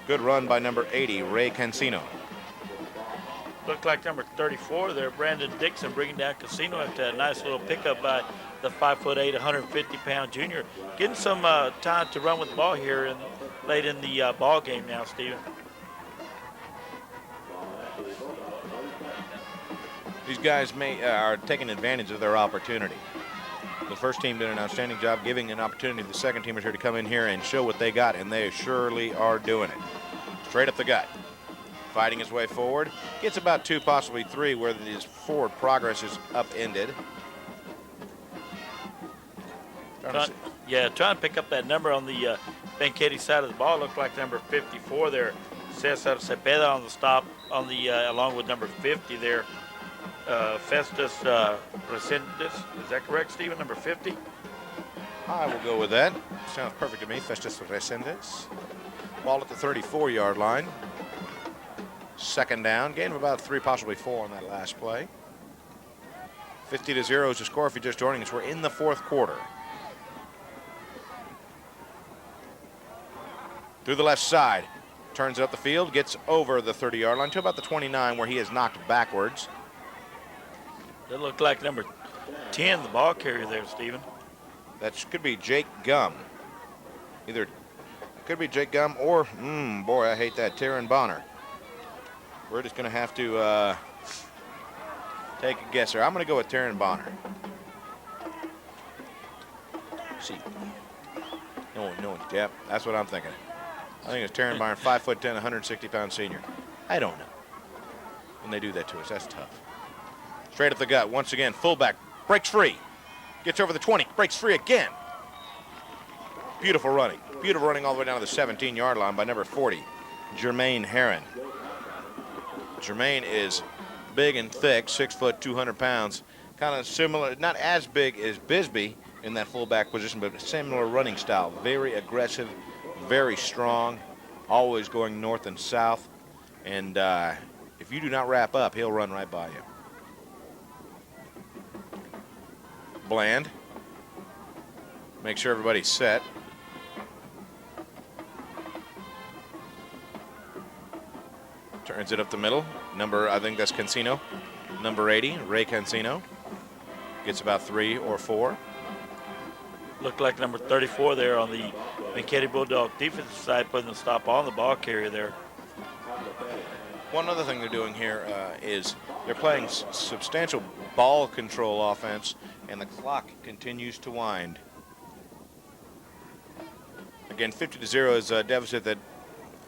Good run by number 80, Ray Cancino. Looked like number 34 there, Brandon Dixon, bringing down Casino after a nice little pickup by the 5'8", 150-pound junior. Getting some time to run with the ball here late in the ball game now, Steven. These guys are taking advantage of their opportunity. The first team did an outstanding job giving an opportunity to the second teamers here to come in here and show what they got, and they surely are doing it. Straight up the gut. Fighting his way forward. Gets about 2, possibly 3, where his forward progress is upended. Trying to pick up that number on the Banquete side of the ball. Looked like number 54 there. Cesar Cepeda on the stop on the along with number 50 there. Festus Resendez. Is that correct, Stephen? Number 50? I will go with that. Sounds perfect to me. Festus Resendez. Ball at the 34-yard line. Second down. Gain of about 3, possibly 4 on that last play. 50-0 is the score if you're just joining us. We're in the fourth quarter. Through the left side. Turns it up the field. Gets over the 30-yard line to about the 29 where he is knocked backwards. That looked like number 10, the ball carrier there, Stephen. That could be Jake Gum. Either it could be Jake Gum or, boy, I hate that, Taryn Bonner. We're just going to have to take a guess here. I'm going to go with Taryn Bonner. See. No, yep, that's what I'm thinking. I think it's Taryn Bonner, 5'10", 160-pound senior. I don't know. When they do that to us, that's tough. Straight up the gut, once again, fullback, breaks free. Gets over the 20, breaks free again. Beautiful running all the way down to the 17-yard line by number 40, Jermaine Herron. Jermaine is big and thick, 6 foot, 200 pounds. Kind of similar, not as big as Bisbee in that fullback position, but a similar running style. Very aggressive, very strong, always going north and south. And if you do not wrap up, he'll run right by you. Bland. Make sure everybody's set. Turns it up the middle. I think that's Cancino. Number 80, Ray Cancino. Gets about 3 or 4. Looked like number 34 there on the Banquete Bulldog defensive side, putting the stop on the ball carrier there. One other thing they're doing here is they're playing substantial ball control offense, and the clock continues to wind. Again, 50-0 is a deficit that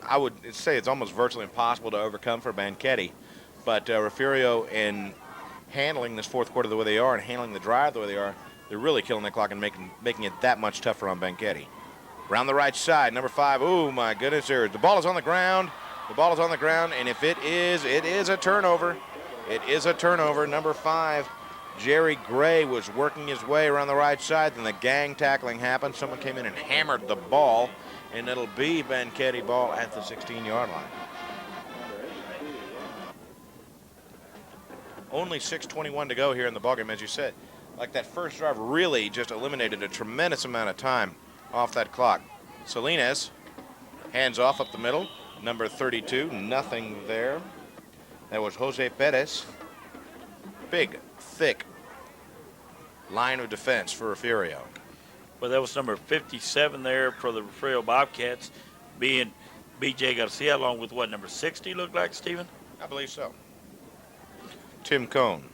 I would say it's almost virtually impossible to overcome for Banquete. But Refugio, in handling this fourth quarter the way they are and handling the drive the way they are, they're really killing the clock and making it that much tougher on Banquete. Around the right side, number 5. Oh, my goodness. The ball is on the ground. The ball is on the ground, and if it is a turnover. It is a turnover. Number 5, Jerry Gray, was working his way around the right side. Then the gang tackling happened. Someone came in and hammered the ball, and it'll be Banquete ball at the 16-yard line. Only 6:21 to go here in the ballgame, as you said. Like that first drive really just eliminated a tremendous amount of time off that clock. Salinas hands off up the middle. Number 32, nothing there. That was Jose Perez. Big, thick line of defense for Refugio. Well, that was number 57 there for the Refugio Bobcats, being B.J. Garcia, along with what, number 60 looked like, Stephen? I believe so. Tim Cone.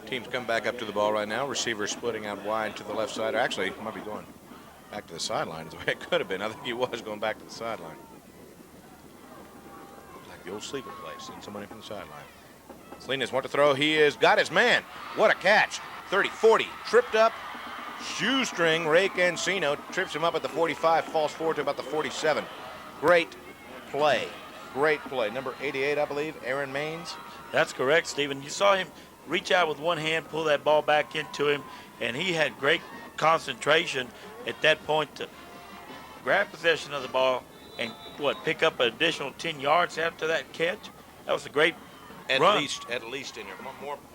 Teams come back up to the ball right now. Receiver splitting out wide to the left side. Actually, he might be going back to the sideline is the way it could have been. I think he was going back to the sideline. Like the old sleeper place. Send somebody from the sideline. Salinas wants to throw. He has got his man. What a catch. 30, 40. Tripped up. Shoestring. Ray Cancino trips him up at the 45. Falls forward to about the 47. Great play. Great play. Number 88, I believe, Aaron Maines. That's correct, Stephen. You saw him reach out with one hand, pull that ball back into him, and he had great concentration at that point to grab possession of the ball and, pick up an additional 10 yards after that catch. That was a great run. At least in here.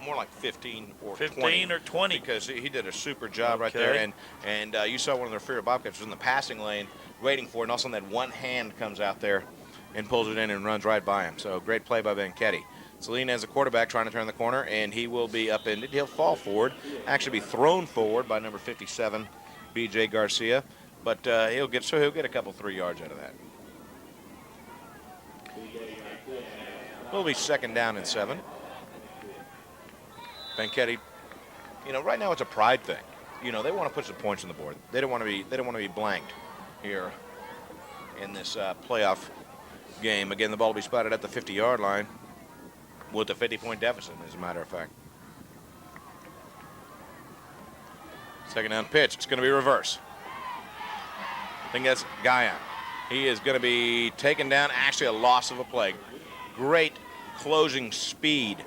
More like 15 or 15 or 20. Because he did a super job right there. And you saw one of their favorite Bobcats was in the passing lane waiting for it, and all of a sudden that one hand comes out there and pulls it in and runs right by him. So great play by Banquete. Selena as a quarterback trying to turn the corner, and he will be upended. He'll fall forward, actually be thrown forward by number 57, B.J. Garcia, but he'll get a couple 3 yards out of that. It'll be 2nd down and 7. Banquete, right now it's a pride thing. They want to put some points on the board. They don't want to be blanked here in this playoff game. Again, the ball will be spotted at the 50-yard line with a 50-point deficit, as a matter of fact. 2nd down pitch. It's going to be reverse. I think that's Guyon. He is going to be taken down. Actually, a loss of a play. Great closing speed.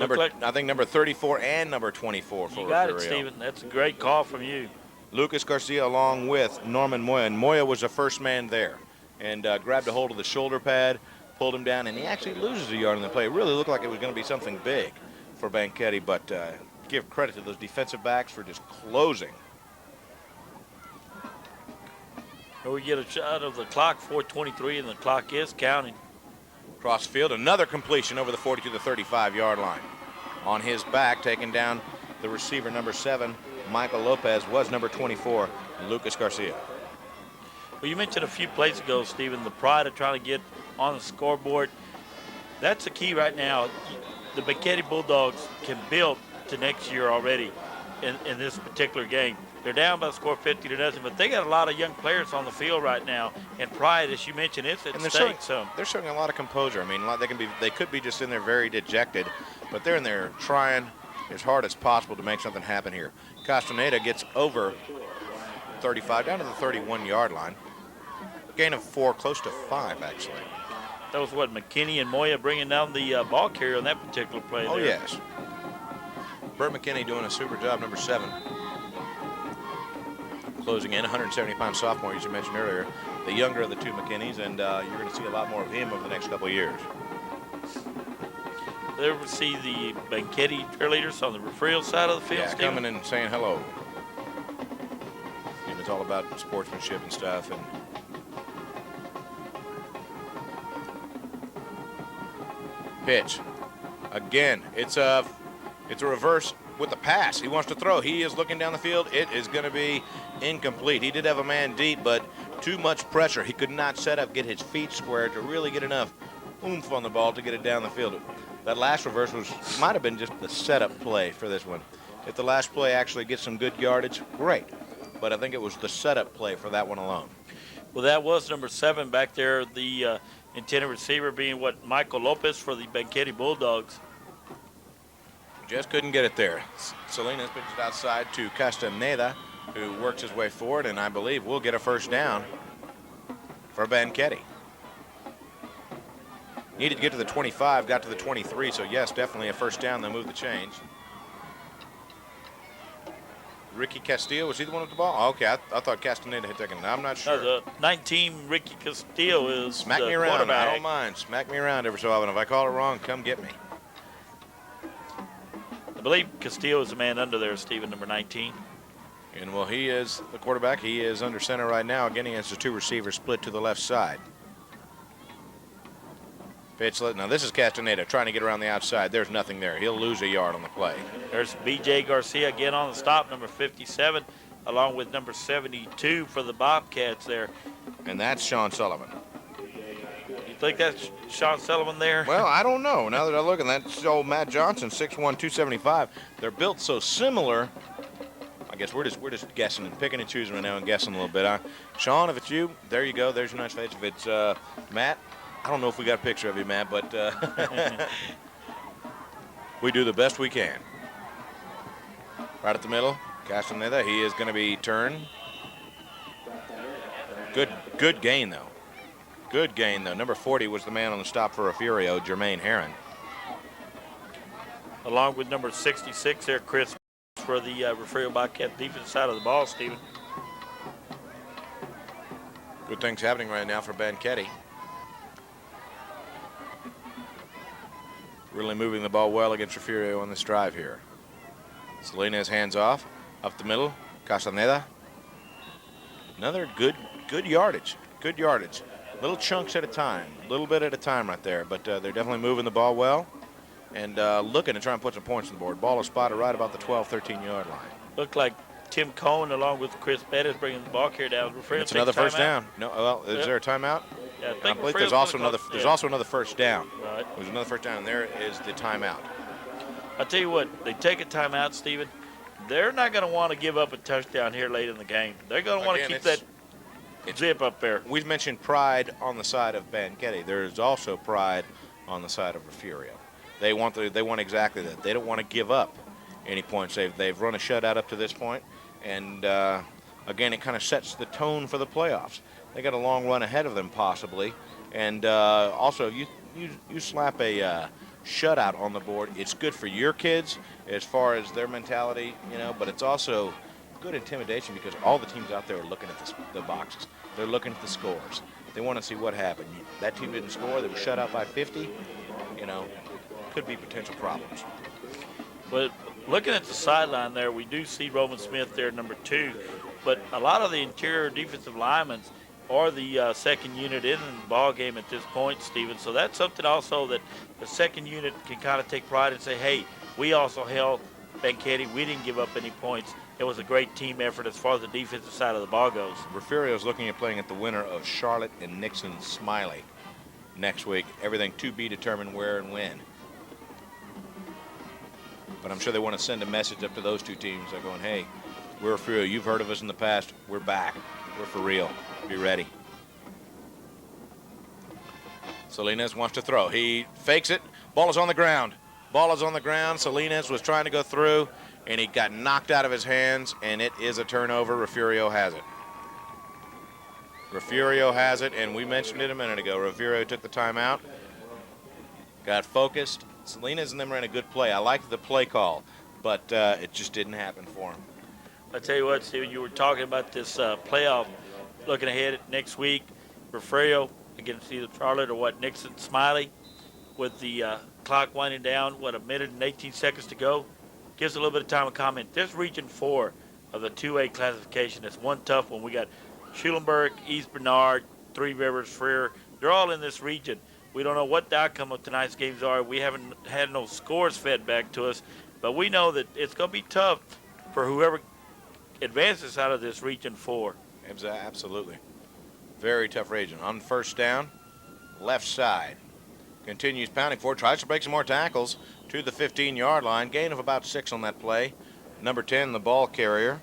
I think number 34 and number 24 for Refugio. You got it, Stephen. That's a great call from you. Lucas Garcia along with Norman Moya. And Moya was the first man there and grabbed a hold of the shoulder pad, pulled him down, and he actually loses a yard in the play. It really looked like it was going to be something big for Banquete, but give credit to those defensive backs for just closing. We get a shot of the clock, 4:23, and the clock is counting. Cross field, another completion over the 40 to the 35-yard line. On his back, taking down the receiver, number 7, Michael Lopez was number 24, Lucas Garcia. Well, you mentioned a few plays ago, Stephen, the pride of trying to get on the scoreboard. That's the key right now. The Banquete Bulldogs can build to next year already in this particular game. They're down by the score 50-0, but they got a lot of young players on the field right now. And pride, as you mentioned, it's at stake. They're showing a lot of composure. I mean, they could be just in there very dejected, but they're in there trying as hard as possible to make something happen here. Castaneda gets over 35, down to the 31-yard line. Gain of 4, close to 5, actually. That was what, McKinney and Moya bringing down the ball carrier on that particular play. Oh, there. yes. Burt McKinney doing a super job, number 7. Closing in, 170-pound sophomore, as you mentioned earlier, the younger of the two McKinneys, and you're going to see a lot more of him over the next couple of years. There we see the Banquete cheerleaders on the Refugio side of the field. Yeah, Stephen. coming and saying hello. And it's all about sportsmanship and stuff. And pitch. Again, it's a reverse with the pass. He wants to throw. He is looking down the field. It is going to be incomplete. He did have a man deep, but too much pressure. He could not set up, get his feet squared to really get enough oomph on the ball to get it down the field. That last reverse might have been just the setup play for this one. If the last play actually gets some good yardage, great. But I think it was the setup play for that one alone. Well, that was number 7 back there, the intended receiver being Michael Lopez for the Banquete Bulldogs. Just couldn't get it there. Salinas pitched it outside to Castaneda, who works his way forward, and I believe will get a first down for Banquete. Needed to get to the 25, got to the 23, so yes, definitely a first down. They'll move the chains. Ricky Castillo, was he the one with the ball? Okay, I thought Castaneda had taken it. I'm not sure. No, the 19, Ricky Castillo is Smack the me around. quarterback. I don't mind. Smack me around every so often. If I call it wrong, come get me. I believe Castillo is the man under there, Stephen, number 19. And well, he is the quarterback. He is under center right now. Again, he has the 2 receivers split to the left side. Pitch. Now this is Castaneda trying to get around the outside. There's nothing there. He'll lose a yard on the play. There's B.J. Garcia again on the stop, number 57, along with number 72 for the Bobcats there. And that's Sean Sullivan. You think that's Sean Sullivan there? Well, I don't know. Now that I look, and that's old Matt Johnson, 6'1", 275. They're built so similar. I guess we're just guessing and picking and choosing right now and guessing a little bit. Sean, if it's you, there you go. There's your nice face. If it's Matt, I don't know if we got a picture of you, Matt, but we do the best we can. Right at the middle, Castaneda. He is going to be turned. Good gain, though. Good gain, though. Number 40 was the man on the stop for Refugio, Jermaine Herron. Along with number 66 there, Chris, for the Refugio Bobcat defensive side of the ball, Stephen. Good things happening right now for Banquete. Really moving the ball well against Refugio on this drive here. Salinas hands off, up the middle, Castaneda. Another good yardage, good yardage. Little chunks at a time, a little bit at a time right there, but they're definitely moving the ball well and looking to try and put some points on the board. Ball is spotted right about the 12, 13-yard line. Looked like Tim Cohn along with Chris Bettis bringing the ball carrier down. It's another first down. No, well, is there a timeout? Yeah, I believe there's also another first down. Right. There's another first down, and there is the timeout. I'll tell you what, they take a timeout, Stephen. They're not going to want to give up a touchdown here late in the game. They're going to want to keep that zip up there. We've mentioned pride on the side of Banquete. There is also pride on the side of Refugio. They want exactly that. They don't want to give up any points. They've run a shutout up to this point, and again, it kind of sets the tone for the playoffs. They got a long run ahead of them possibly, and also you slap a shutout on the board. It's good for your kids as far as their mentality, but it's also good intimidation because all the teams out there are looking at the boxes. They're looking at the scores. They want to see what happened. That team didn't score. They were shut out by 50. Could be potential problems. But looking at the sideline there, we do see Roman Smith there, number 2. But a lot of the interior defensive linemen are the second unit in the ball game at this point, Stephen. So that's something also that the second unit can kind of take pride and say, hey, we also held Banquete. We didn't give up any points. it was a great team effort as far as the defensive side of the ball goes. Refugio is looking at playing at the winner of Charlotte and Nixon Smiley next week. Everything to be determined where and when. But I'm sure they want to send a message up to those two teams. They're going, hey, we're Refugio. You've heard of us in the past. We're back. We're for real. Be ready. Salinas wants to throw. He fakes it. Ball is on the ground. Ball is on the ground. Salinas was trying to go through, and he got knocked out of his hands, and it is a turnover. Refugio has it. Refugio has it, and we mentioned it a minute ago. Refugio took the timeout, got focused. Salinas and them ran a good play. I liked the play call, but it just didn't happen for him. I tell you what, Steven, you were talking about this playoff, looking ahead at next week. Refugio against either Charlotte or Nixon Smiley, with the clock winding down. A minute and 18 seconds to go. Gives a little bit of time to comment. This Region 4 of the 2A classification is one tough one. We got Schulenburg, East Bernard, Three Rivers, Freer. They're all in this region. We don't know what the outcome of tonight's games are. We haven't had no scores fed back to us, but we know that it's going to be tough for whoever advances out of this Region 4. Absolutely. Very tough region. On first down, left side. Continues pounding forward, tries to break some more tackles to the 15-yard line. Gain of about 6 on that play. Number 10, the ball carrier.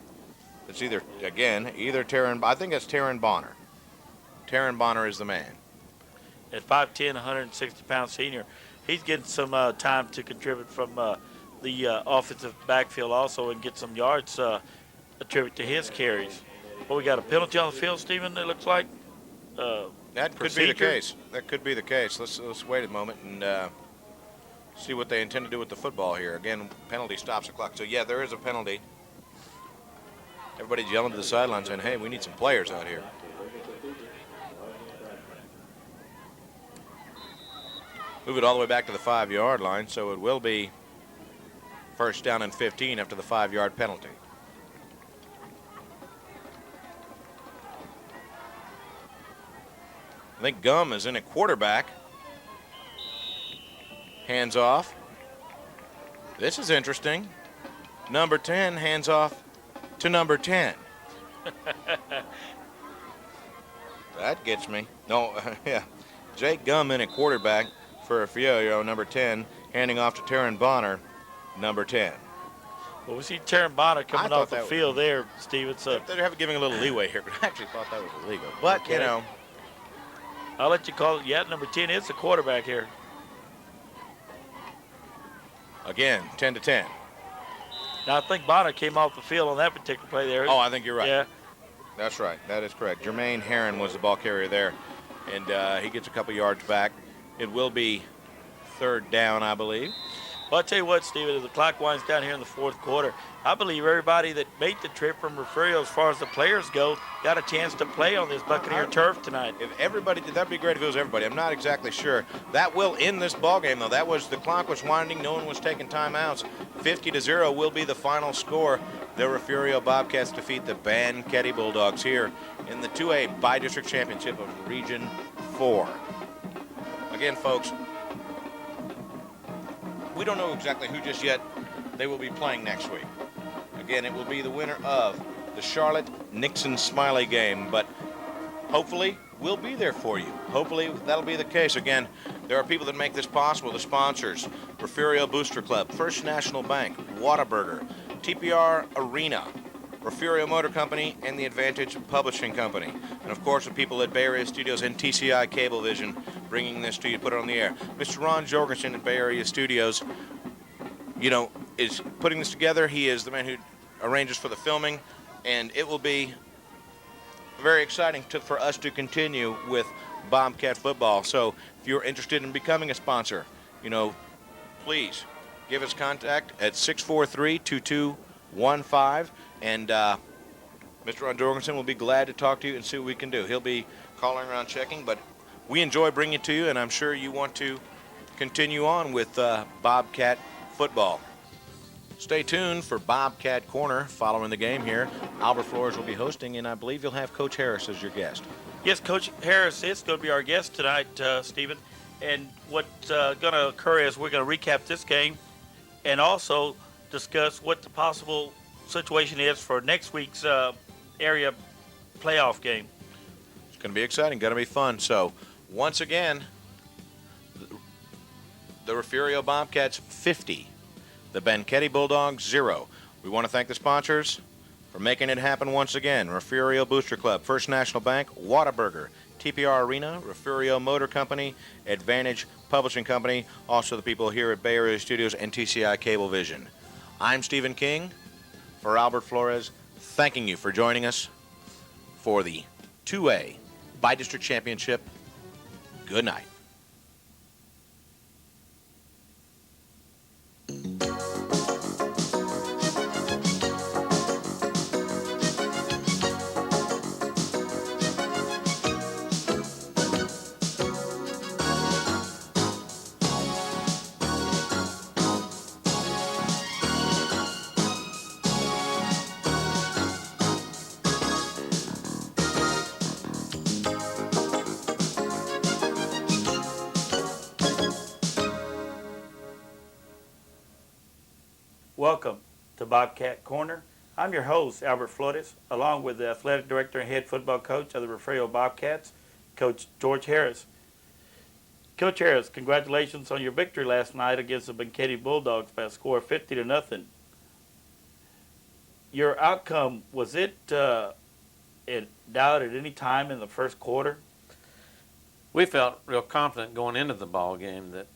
It's either Taryn, I think it's Taryn Bonner. Taryn Bonner is the man. At 5'10", 160-pound senior, he's getting some time to contribute from the offensive backfield also and get some yards attributed to his carries. Well, we got a penalty on the field, Stephen, it looks like. That could be the case. That could be the case. Let's wait a moment and see what they intend to do with the football here. Again, penalty stops the clock. So, yeah, there is a penalty. Everybody's yelling to the sidelines saying, hey, we need some players out here. Move it all the way back to the 5-yard line, so it will be first down and 15 after the 5-yard penalty. I think Gum is in at quarterback. Hands off. This is interesting. Number 10 hands off to number 10. That gets me. No, yeah. Jake Gum in at quarterback for Refugio, number 10, handing off to Taryn Bonner, number 10. Well, we see Taryn Bonner coming off the field there, Steven. So they're giving a little leeway here, but I actually thought that was illegal. But, okay. You know. I'll let you call it. Yeah, number 10 is the quarterback here. Again, 10-10. Now, I think Bonner came off the field on that particular play there. Oh, I think you're right. Yeah. That's right. That is correct. Jermaine Herron was the ball carrier there, and he gets a couple yards back. It will be third down, I believe. Well, I'll tell you what, Steven, as the clock winds down here in the fourth quarter, I believe everybody that made the trip from Refugio, as far as the players go, got a chance to play on this Buccaneer turf tonight. If everybody did, that'd be great if it was everybody. I'm not exactly sure. That will end this ball game, though. The clock was winding. No one was taking timeouts. 50-0 will be the final score. The Refugio Bobcats defeat the Banquete Bulldogs here in the 2A Bi-District Championship of Region 4. Again, folks, we don't know exactly who just yet they will be playing next week. Again, it will be the winner of the Charlotte-Nixon Smiley game, but hopefully we'll be there for you. Hopefully that'll be the case. Again, there are people that make this possible. The sponsors, Refugio Booster Club, First National Bank, Whataburger, TPR Arena, Refugio Motor Company, and the Advantage Publishing Company. And, of course, the people at Bay Area Studios and TCI Cablevision bringing this to you, put it on the air. Mr. Ron Jorgensen at Bay Area Studios, is putting this together. He is the man who arranges for the filming, and it will be very exciting for us to continue with Bobcat football. So if you're interested in becoming a sponsor, please give us contact at 643-2215, and Mr. Ron Jorgensen will be glad to talk to you and see what we can do. He'll be calling around checking, but we enjoy bringing it to you, and I'm sure you want to continue on with Bobcat football. Stay tuned for Bobcat Corner following the game here. Albert Flores will be hosting, and I believe you'll have Coach Harris as your guest. Yes, Coach Harris is going to be our guest tonight, Stephen. And what's going to occur is we're going to recap this game and also discuss what the possible situation is for next week's area playoff game. It's going to be exciting, going to be fun. So, once again, the Refugio Bobcats 50, the Banquete Bulldogs 0. We want to thank the sponsors for making it happen once again. Refugio Booster Club, First National Bank, Whataburger, TPR Arena, Refugio Motor Company, Advantage Publishing Company, also the people here at Bay Area Studios and TCI Cablevision. I'm Stephen King for Albert Flores, thanking you for joining us for the 2A Bi-District Championship. Good night. Welcome to Bobcat Corner. I'm your host, Albert Flores, along with the athletic director and head football coach of the Refugio Bobcats, Coach George Harris. Coach Harris, congratulations on your victory last night against the Banquete Bulldogs by a score of 50-0. Your outcome, was it in doubt at any time in the first quarter? We felt real confident going into the ball game that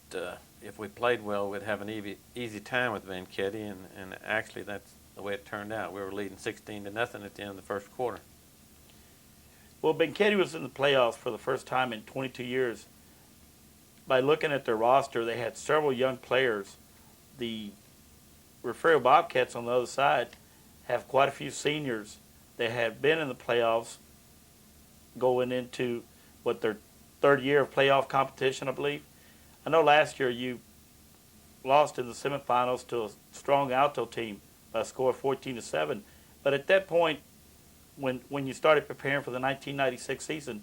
if we played well, we'd have an easy time with Banquete, and actually that's the way it turned out. We were leading 16-0 at the end of the first quarter. Well, Banquete was in the playoffs for the first time in 22 years. By looking at their roster, they had several young players. The Refugio Bobcats on the other side have quite a few seniors that have been in the playoffs going into their third year of playoff competition, I believe. I know last year you lost in the semifinals to a strong Alto team by a score of 14-7. But at that point, when you started preparing for the 1996 season,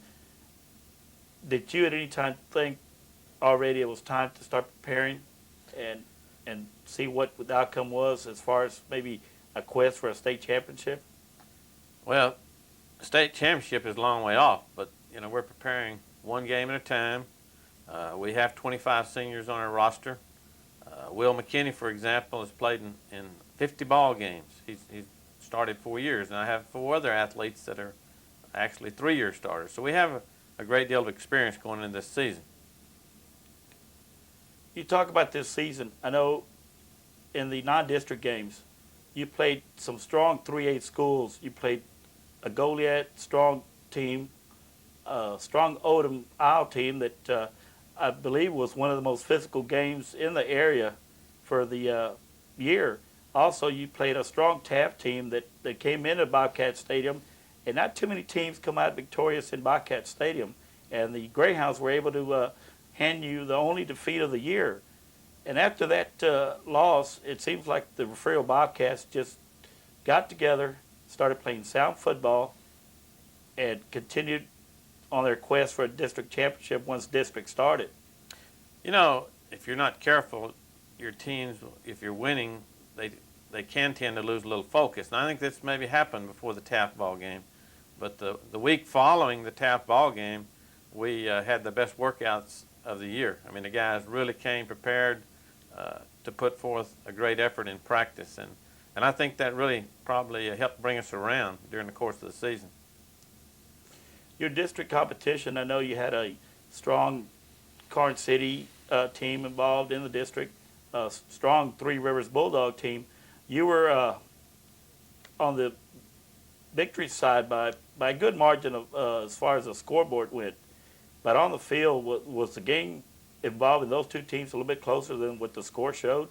did you at any time think already it was time to start preparing and see what the outcome was as far as maybe a quest for a state championship? Well, the state championship is a long way off, but we're preparing one game at a time. We have 25 seniors on our roster. Will McKinney, for example, has played in 50 ball games. He's started 4 years, and I have 4 other athletes that are actually 3-year starters. So we have a great deal of experience going into this season. You talk about this season. I know in the non-district games, you played some strong 3A schools. You played a Goliad strong team, a strong Odom Isle team that I believe was one of the most physical games in the area for the year. Also, you played a strong Taft team that came into Bobcat Stadium, and not too many teams come out victorious in Bobcat Stadium. And the Greyhounds were able to hand you the only defeat of the year. And after that loss, it seems like the Refugio Bobcats just got together, started playing sound football, and continued on their quest for a district championship once district started. If you're not careful, your teams, if you're winning, they can tend to lose a little focus. And I think this maybe happened before the Taft ball game. But the week following the Taft ball game, we had the best workouts of the year. I mean, the guys really came prepared to put forth a great effort in practice. And I think that really probably helped bring us around during the course of the season. Your district competition, I know you had a strong Karn City team involved in the district, a strong Three Rivers Bulldog team. You were on the victory side by a good margin of as far as the scoreboard went. But on the field, was the game involving those two teams a little bit closer than what the score showed?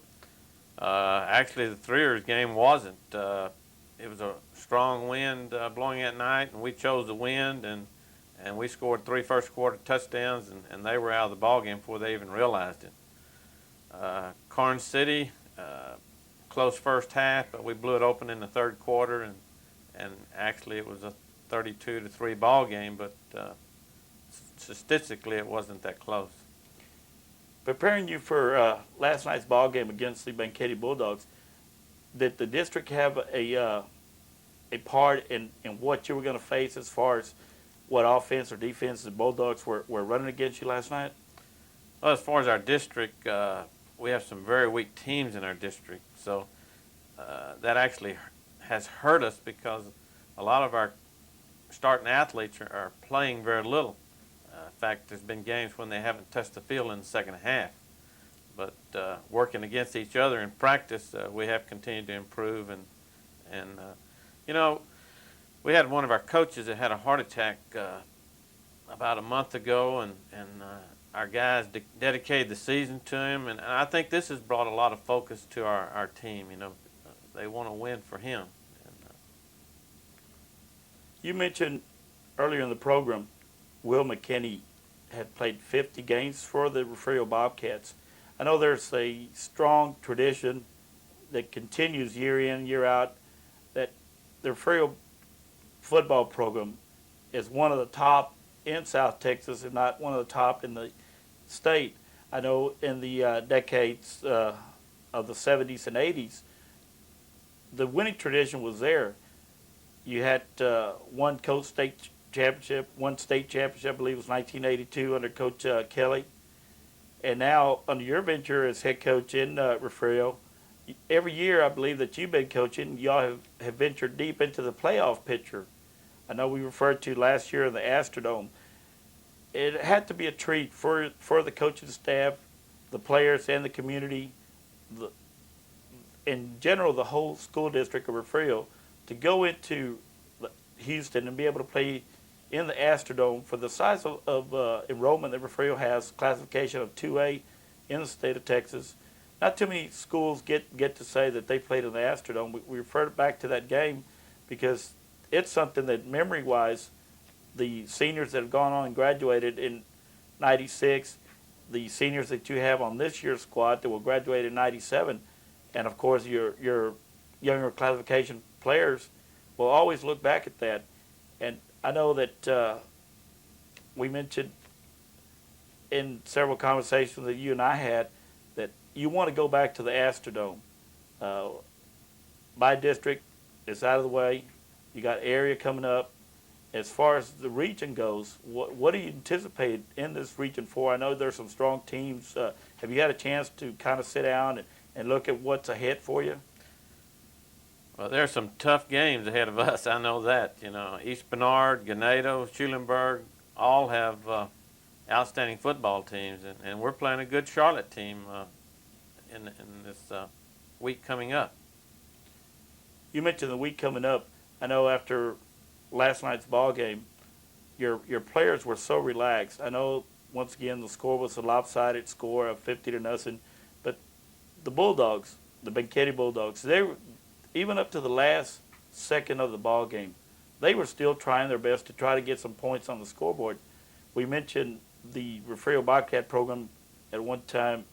Actually, the Three-Rivers game wasn't. It was a strong wind blowing at night, and we chose the wind, and we scored 3 first-quarter touchdowns, and they were out of the ball game before they even realized it. Karn City, close first half, but we blew it open in the third quarter, and actually it was a 32-3 ball game, but statistically it wasn't that close. Preparing you for last night's ball game against the Banquete Bulldogs, did the district have a part in what you were going to face as far as what offense or defense the Bulldogs were running against you last night? Well, as far as our district, we have some very weak teams in our district, so that actually has hurt us because a lot of our starting athletes are playing very little. In fact, there's been games when they haven't touched the field in the second half. But working against each other in practice, we have continued to improve. And you know, we had one of our coaches that had a heart attack about a month ago, and our guys dedicated the season to him. And I think this has brought a lot of focus to our team. You know, they want to win for him. You mentioned earlier in the program, Will McKinney had played 50 games for the Refugio Bobcats. I know there's a strong tradition that continues year in, year out, that the Refugio football program is one of the top in South Texas, if not one of the top in the state. I know in the decades of the 70s and 80s, the winning tradition was there. You had one coach state championship, one state championship, I believe it was 1982 under Coach Kelly. And now under your venture as head coach in Refugio, every year I believe that you've been coaching, y'all have ventured deep into the playoff picture. I know we referred to last year in the Astrodome. It had to be a treat for the coaching staff, the players, and the community, in general, the whole school district of Refugio, to go into Houston and be able to play in the Astrodome for the size of enrollment that Refugio has, classification of 2A in the state of Texas. Not too many schools get to say that they played in the Astrodome. We refer back to that game because it's something that memory-wise, the seniors that have gone on and graduated in 96, the seniors that you have on this year's squad that will graduate in 97, and of course your younger classification players will always look back at that. And I know that we mentioned in several conversations that you and I had that you want to go back to the Astrodome. My district is out of the way. You got area coming up. As far as the region goes, what do you anticipate in this region for? I know there's some strong teams. Have you had a chance to kind of sit down and look at what's ahead for you? Well, there are some tough games ahead of us. I know that. You know, East Bernard, Ganado, Schulenburg all have outstanding football teams, and we're playing a good Charlotte team in this week coming up. You mentioned the week coming up. I know after last night's ball game, your players were so relaxed. I know once again the score was a lopsided score of 50-0, but the Bulldogs, the Banquete Bulldogs, they were, even up to the last second of the ball game, they were still trying their best to try to get some points on the scoreboard. We mentioned the Refugio Bobcat program at one time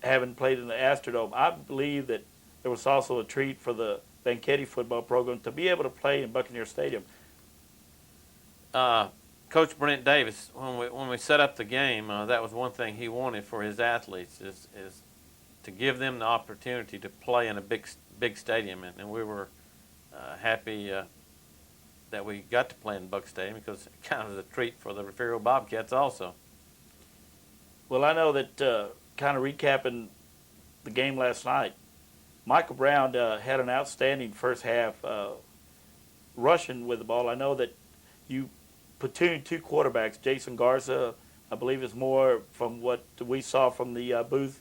having played in the Astrodome. I believe that there was also a treat for the Banquete football program to be able to play in Buccaneer Stadium. Coach Brent Davis, when we set up the game, that was one thing he wanted for his athletes is to give them the opportunity to play in a big stadium, and we were happy that we got to play in Buck Stadium because it kind of was a treat for the Refugio Bobcats also. Well, I know that kind of recapping the game last night, Michael Brown had an outstanding first half rushing with the ball. I know that you platooned two quarterbacks. Jason Garza, I believe, is more from what we saw from the booth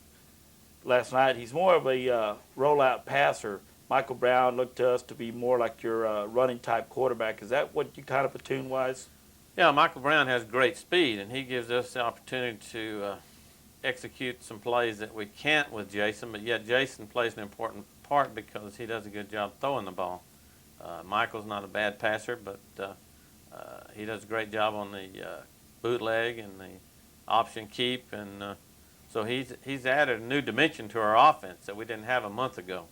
last night. He's more of a rollout passer. Michael Brown looked to us to be more like your running type quarterback. Is that what you kind of platoon-wise? Yeah, Michael Brown has great speed, and he gives us the opportunity to execute some plays that we can't with Jason, but yet Jason plays an important part because he does a good job throwing the ball. Michael's not a bad passer, but he does a great job on the bootleg and the option keep, and so he's added a new dimension to our offense that we didn't have a month ago.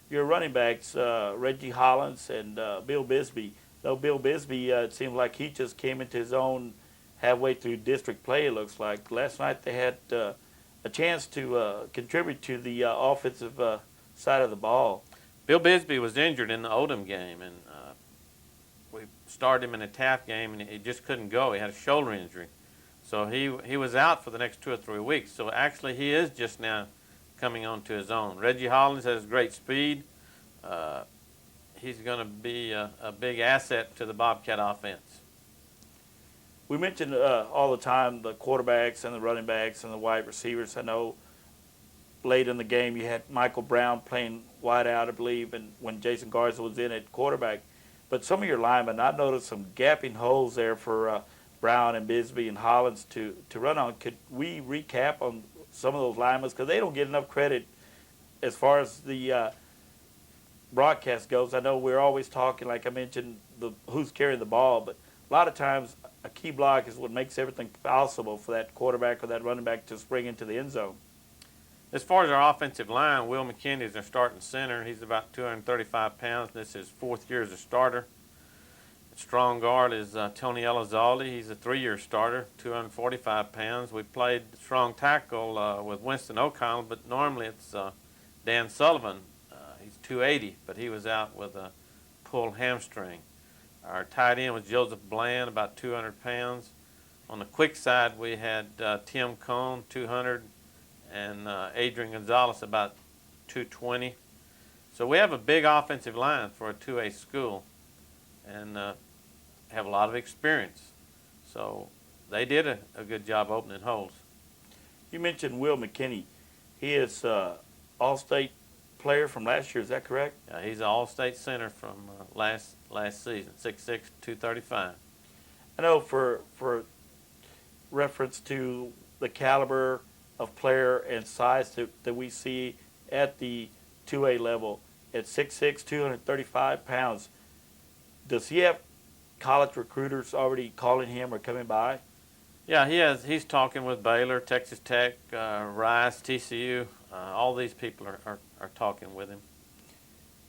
Your running backs, Reggie Hollins and Bill Bisbee. Though Bill Bisbee, it seemed like he just came into his own halfway through district play, it looks like. Last night they had a chance to contribute to the offensive side of the ball. Bill Bisbee was injured in the Odom game, and we started him in a Taft game, and he just couldn't go. He had a shoulder injury. So he was out for the next 2 or 3 weeks. So actually he is just now coming onto his own. Reggie Hollins has great speed. He's going to be a big asset to the Bobcat offense. We mentioned all the time the quarterbacks and the running backs and the wide receivers. I know late in the game you had Michael Brown playing wide out, I believe, and when Jason Garza was in at quarterback. But some of your linemen, I noticed some gapping holes there for Brown and Bisbee and Hollins to run on. Could we recap on some of those linemen? Because they don't get enough credit as far as the broadcast goes. I know we're always talking, like I mentioned, who's carrying the ball, but a lot of times a key block is what makes everything possible for that quarterback or that running back to spring into the end zone. As far as our offensive line, Will McKinney is our starting center. He's about 235 pounds. This is his 4th year as a starter. Strong guard is Tony Elizalde. He's a 3-year starter, 245 pounds. We played strong tackle with Winston O'Connell, but normally it's Dan Sullivan. He's 280, but he was out with a pulled hamstring. Our tight end was Joseph Bland, about 200 pounds. On the quick side, we had Tim Cohn, 200, and Adrian Gonzalez, about 220. So we have a big offensive line for a 2A school, and have a lot of experience. So they did a good job opening holes. You mentioned Will McKinney. He is All-State player from last year. Is that correct? He's an All-State center from last season, 6'6", 235. I know for reference to the caliber of player and size that we see at the 2A level, at 6'6", 235 pounds, does he have college recruiters already calling him or coming by? Yeah, he has. He's talking with Baylor, Texas Tech, Rice, TCU. All these people are talking with him.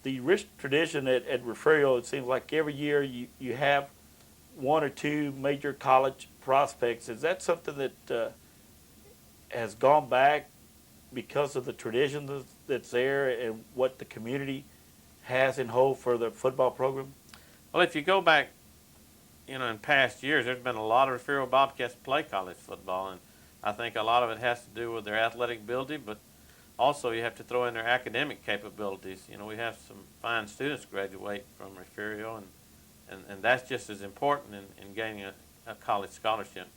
The rich tradition at Refugio, it seems like every year you have 1 or 2 major college prospects. Is that something that has gone back because of the tradition that's there and what the community has in hold for the football program? Well, if you go back, in past years, there's been a lot of Refugio Bobcats play college football, and I think a lot of it has to do with their athletic ability, but also you have to throw in their academic capabilities. We have some fine students graduate from Refugio, and that's just as important in gaining a college scholarship.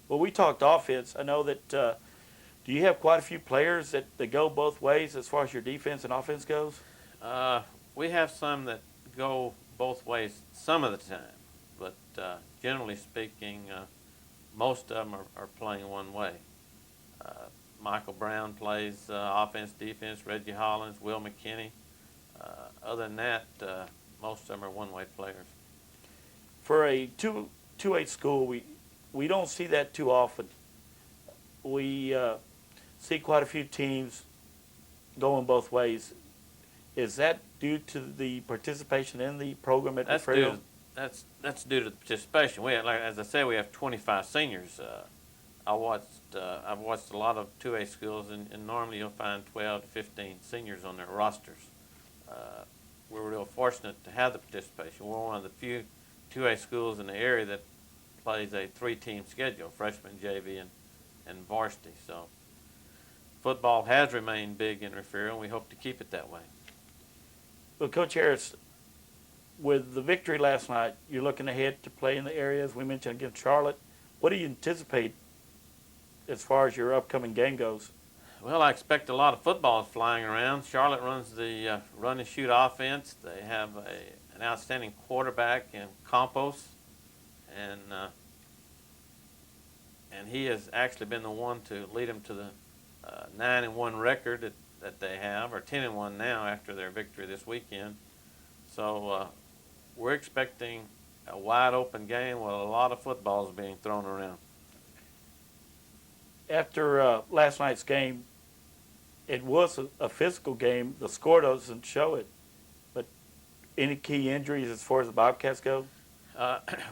Well, we talked offense. I know that do you have quite a few players that go both ways as far as your defense and offense goes? We have some that go both ways some of the time, but generally speaking, most of them are playing one way. Michael Brown plays offense, defense, Reggie Hollins, Will McKinney. Other than that, most of them are one-way players. For a 2A school, we don't see that too often. We see quite a few teams going both ways. Is that due to the participation in the program at Refugio? That's due to the participation. As I said, we have 25 seniors. I've watched a lot of 2A schools, and normally you'll find 12 to 15 seniors on their rosters. We're real fortunate to have the participation. We're one of the few 2A schools in the area that plays a 3-team schedule, freshman, JV, and varsity. So football has remained big in Refugio, and we hope to keep it that way. Well, Coach Harris, with the victory last night, you're looking ahead to play in the area, as we mentioned, against Charlotte. What do you anticipate as far as your upcoming game goes? Well, I expect a lot of footballs flying around. Charlotte runs the run and shoot offense. They have an outstanding quarterback in Campos, and he has actually been the one to lead them to the 9-1 record that they have, or 10-1 now after their victory this weekend. So we're expecting a wide open game with a lot of footballs being thrown around. After last night's game, it was a physical game. The score doesn't show it. But any key injuries as far as the Bobcats go?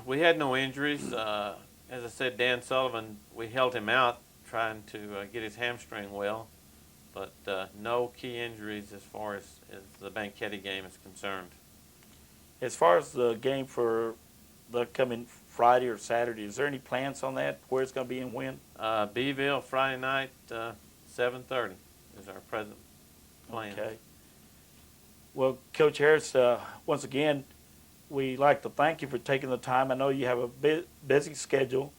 We had no injuries. As I said, Dan Sullivan, we held him out trying to get his hamstring well. but no key injuries as far as the Banquete game is concerned. As far as the game for the coming Friday or Saturday, is there any plans on that? Where it's going to be and when? Beeville Friday night, 7:30 is our present plan. Okay. Well, Coach Harris, once again, we'd like to thank you for taking the time. I know you have a busy schedule,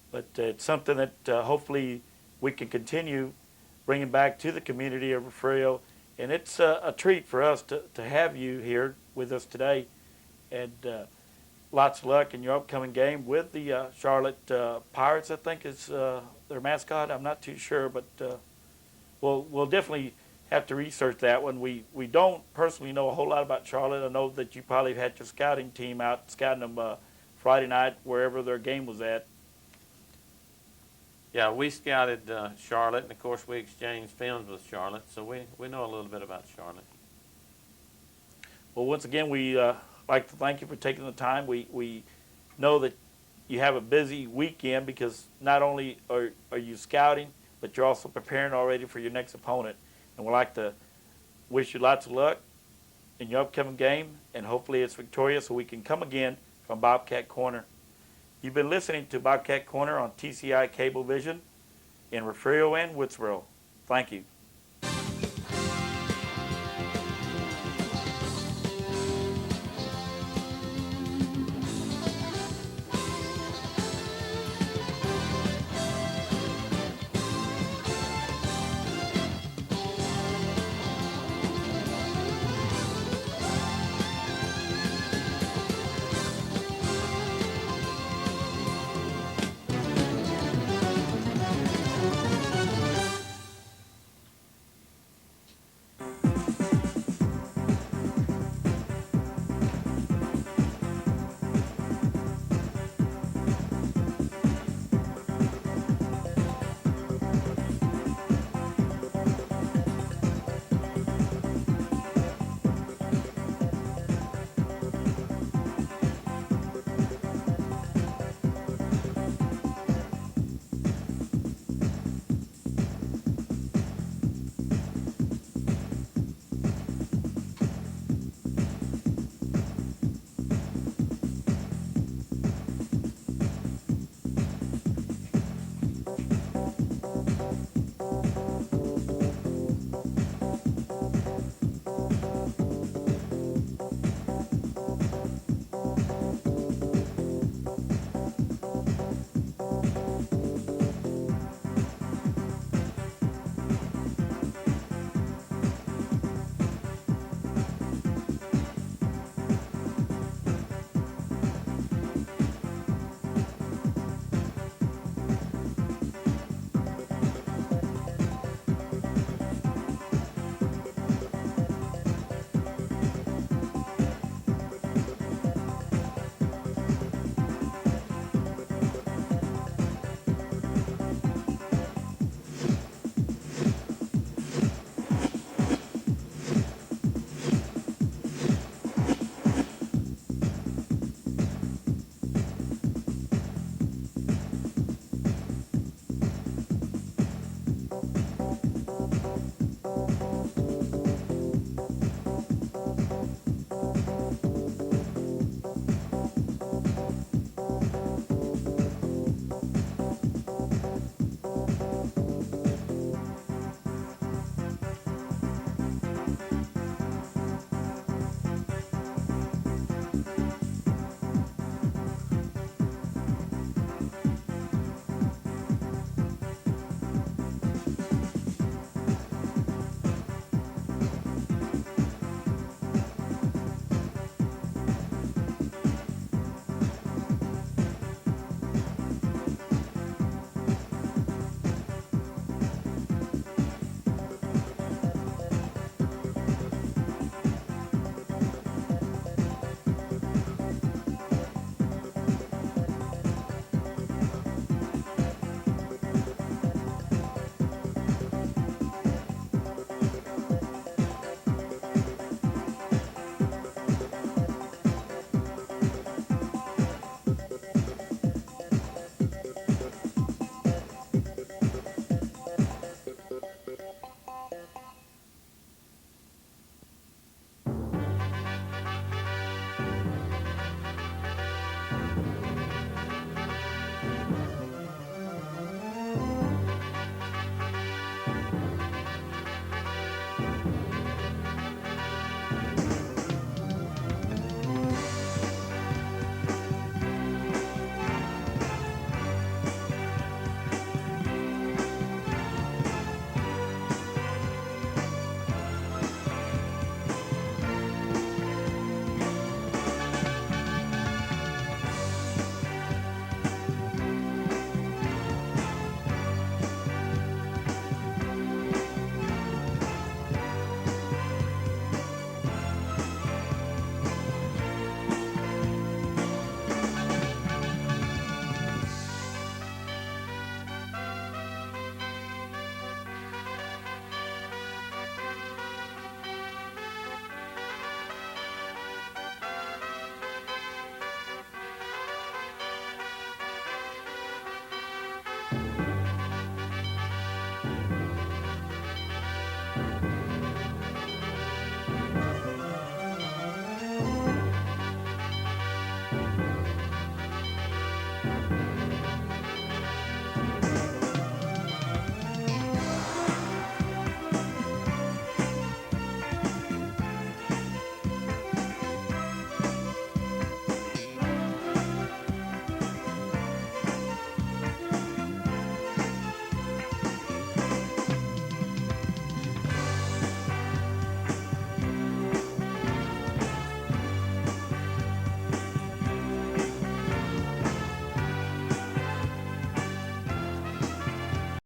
but it's something that hopefully we can continue bringing back to the community of Refugio. And it's a treat for us to have you here with us today. And lots of luck in your upcoming game with the Charlotte Pirates, I think is their mascot. I'm not too sure, but we'll definitely have to research that one. We don't personally know a whole lot about Charlotte. I know that you probably had your scouting team out scouting them Friday night wherever their game was at. Yeah, we scouted Charlotte, and of course we exchanged films with Charlotte, so we know a little bit about Charlotte. Well, once again, we like to thank you for taking the time. We know that you have a busy weekend because not only are you scouting, but you're also preparing already for your next opponent. And we'd like to wish you lots of luck in your upcoming game, and hopefully it's victorious so we can come again from Bobcat Corner. You've been listening to Bobcat Corner on TCI Cablevision in Refugio and Woodsboro. Thank you.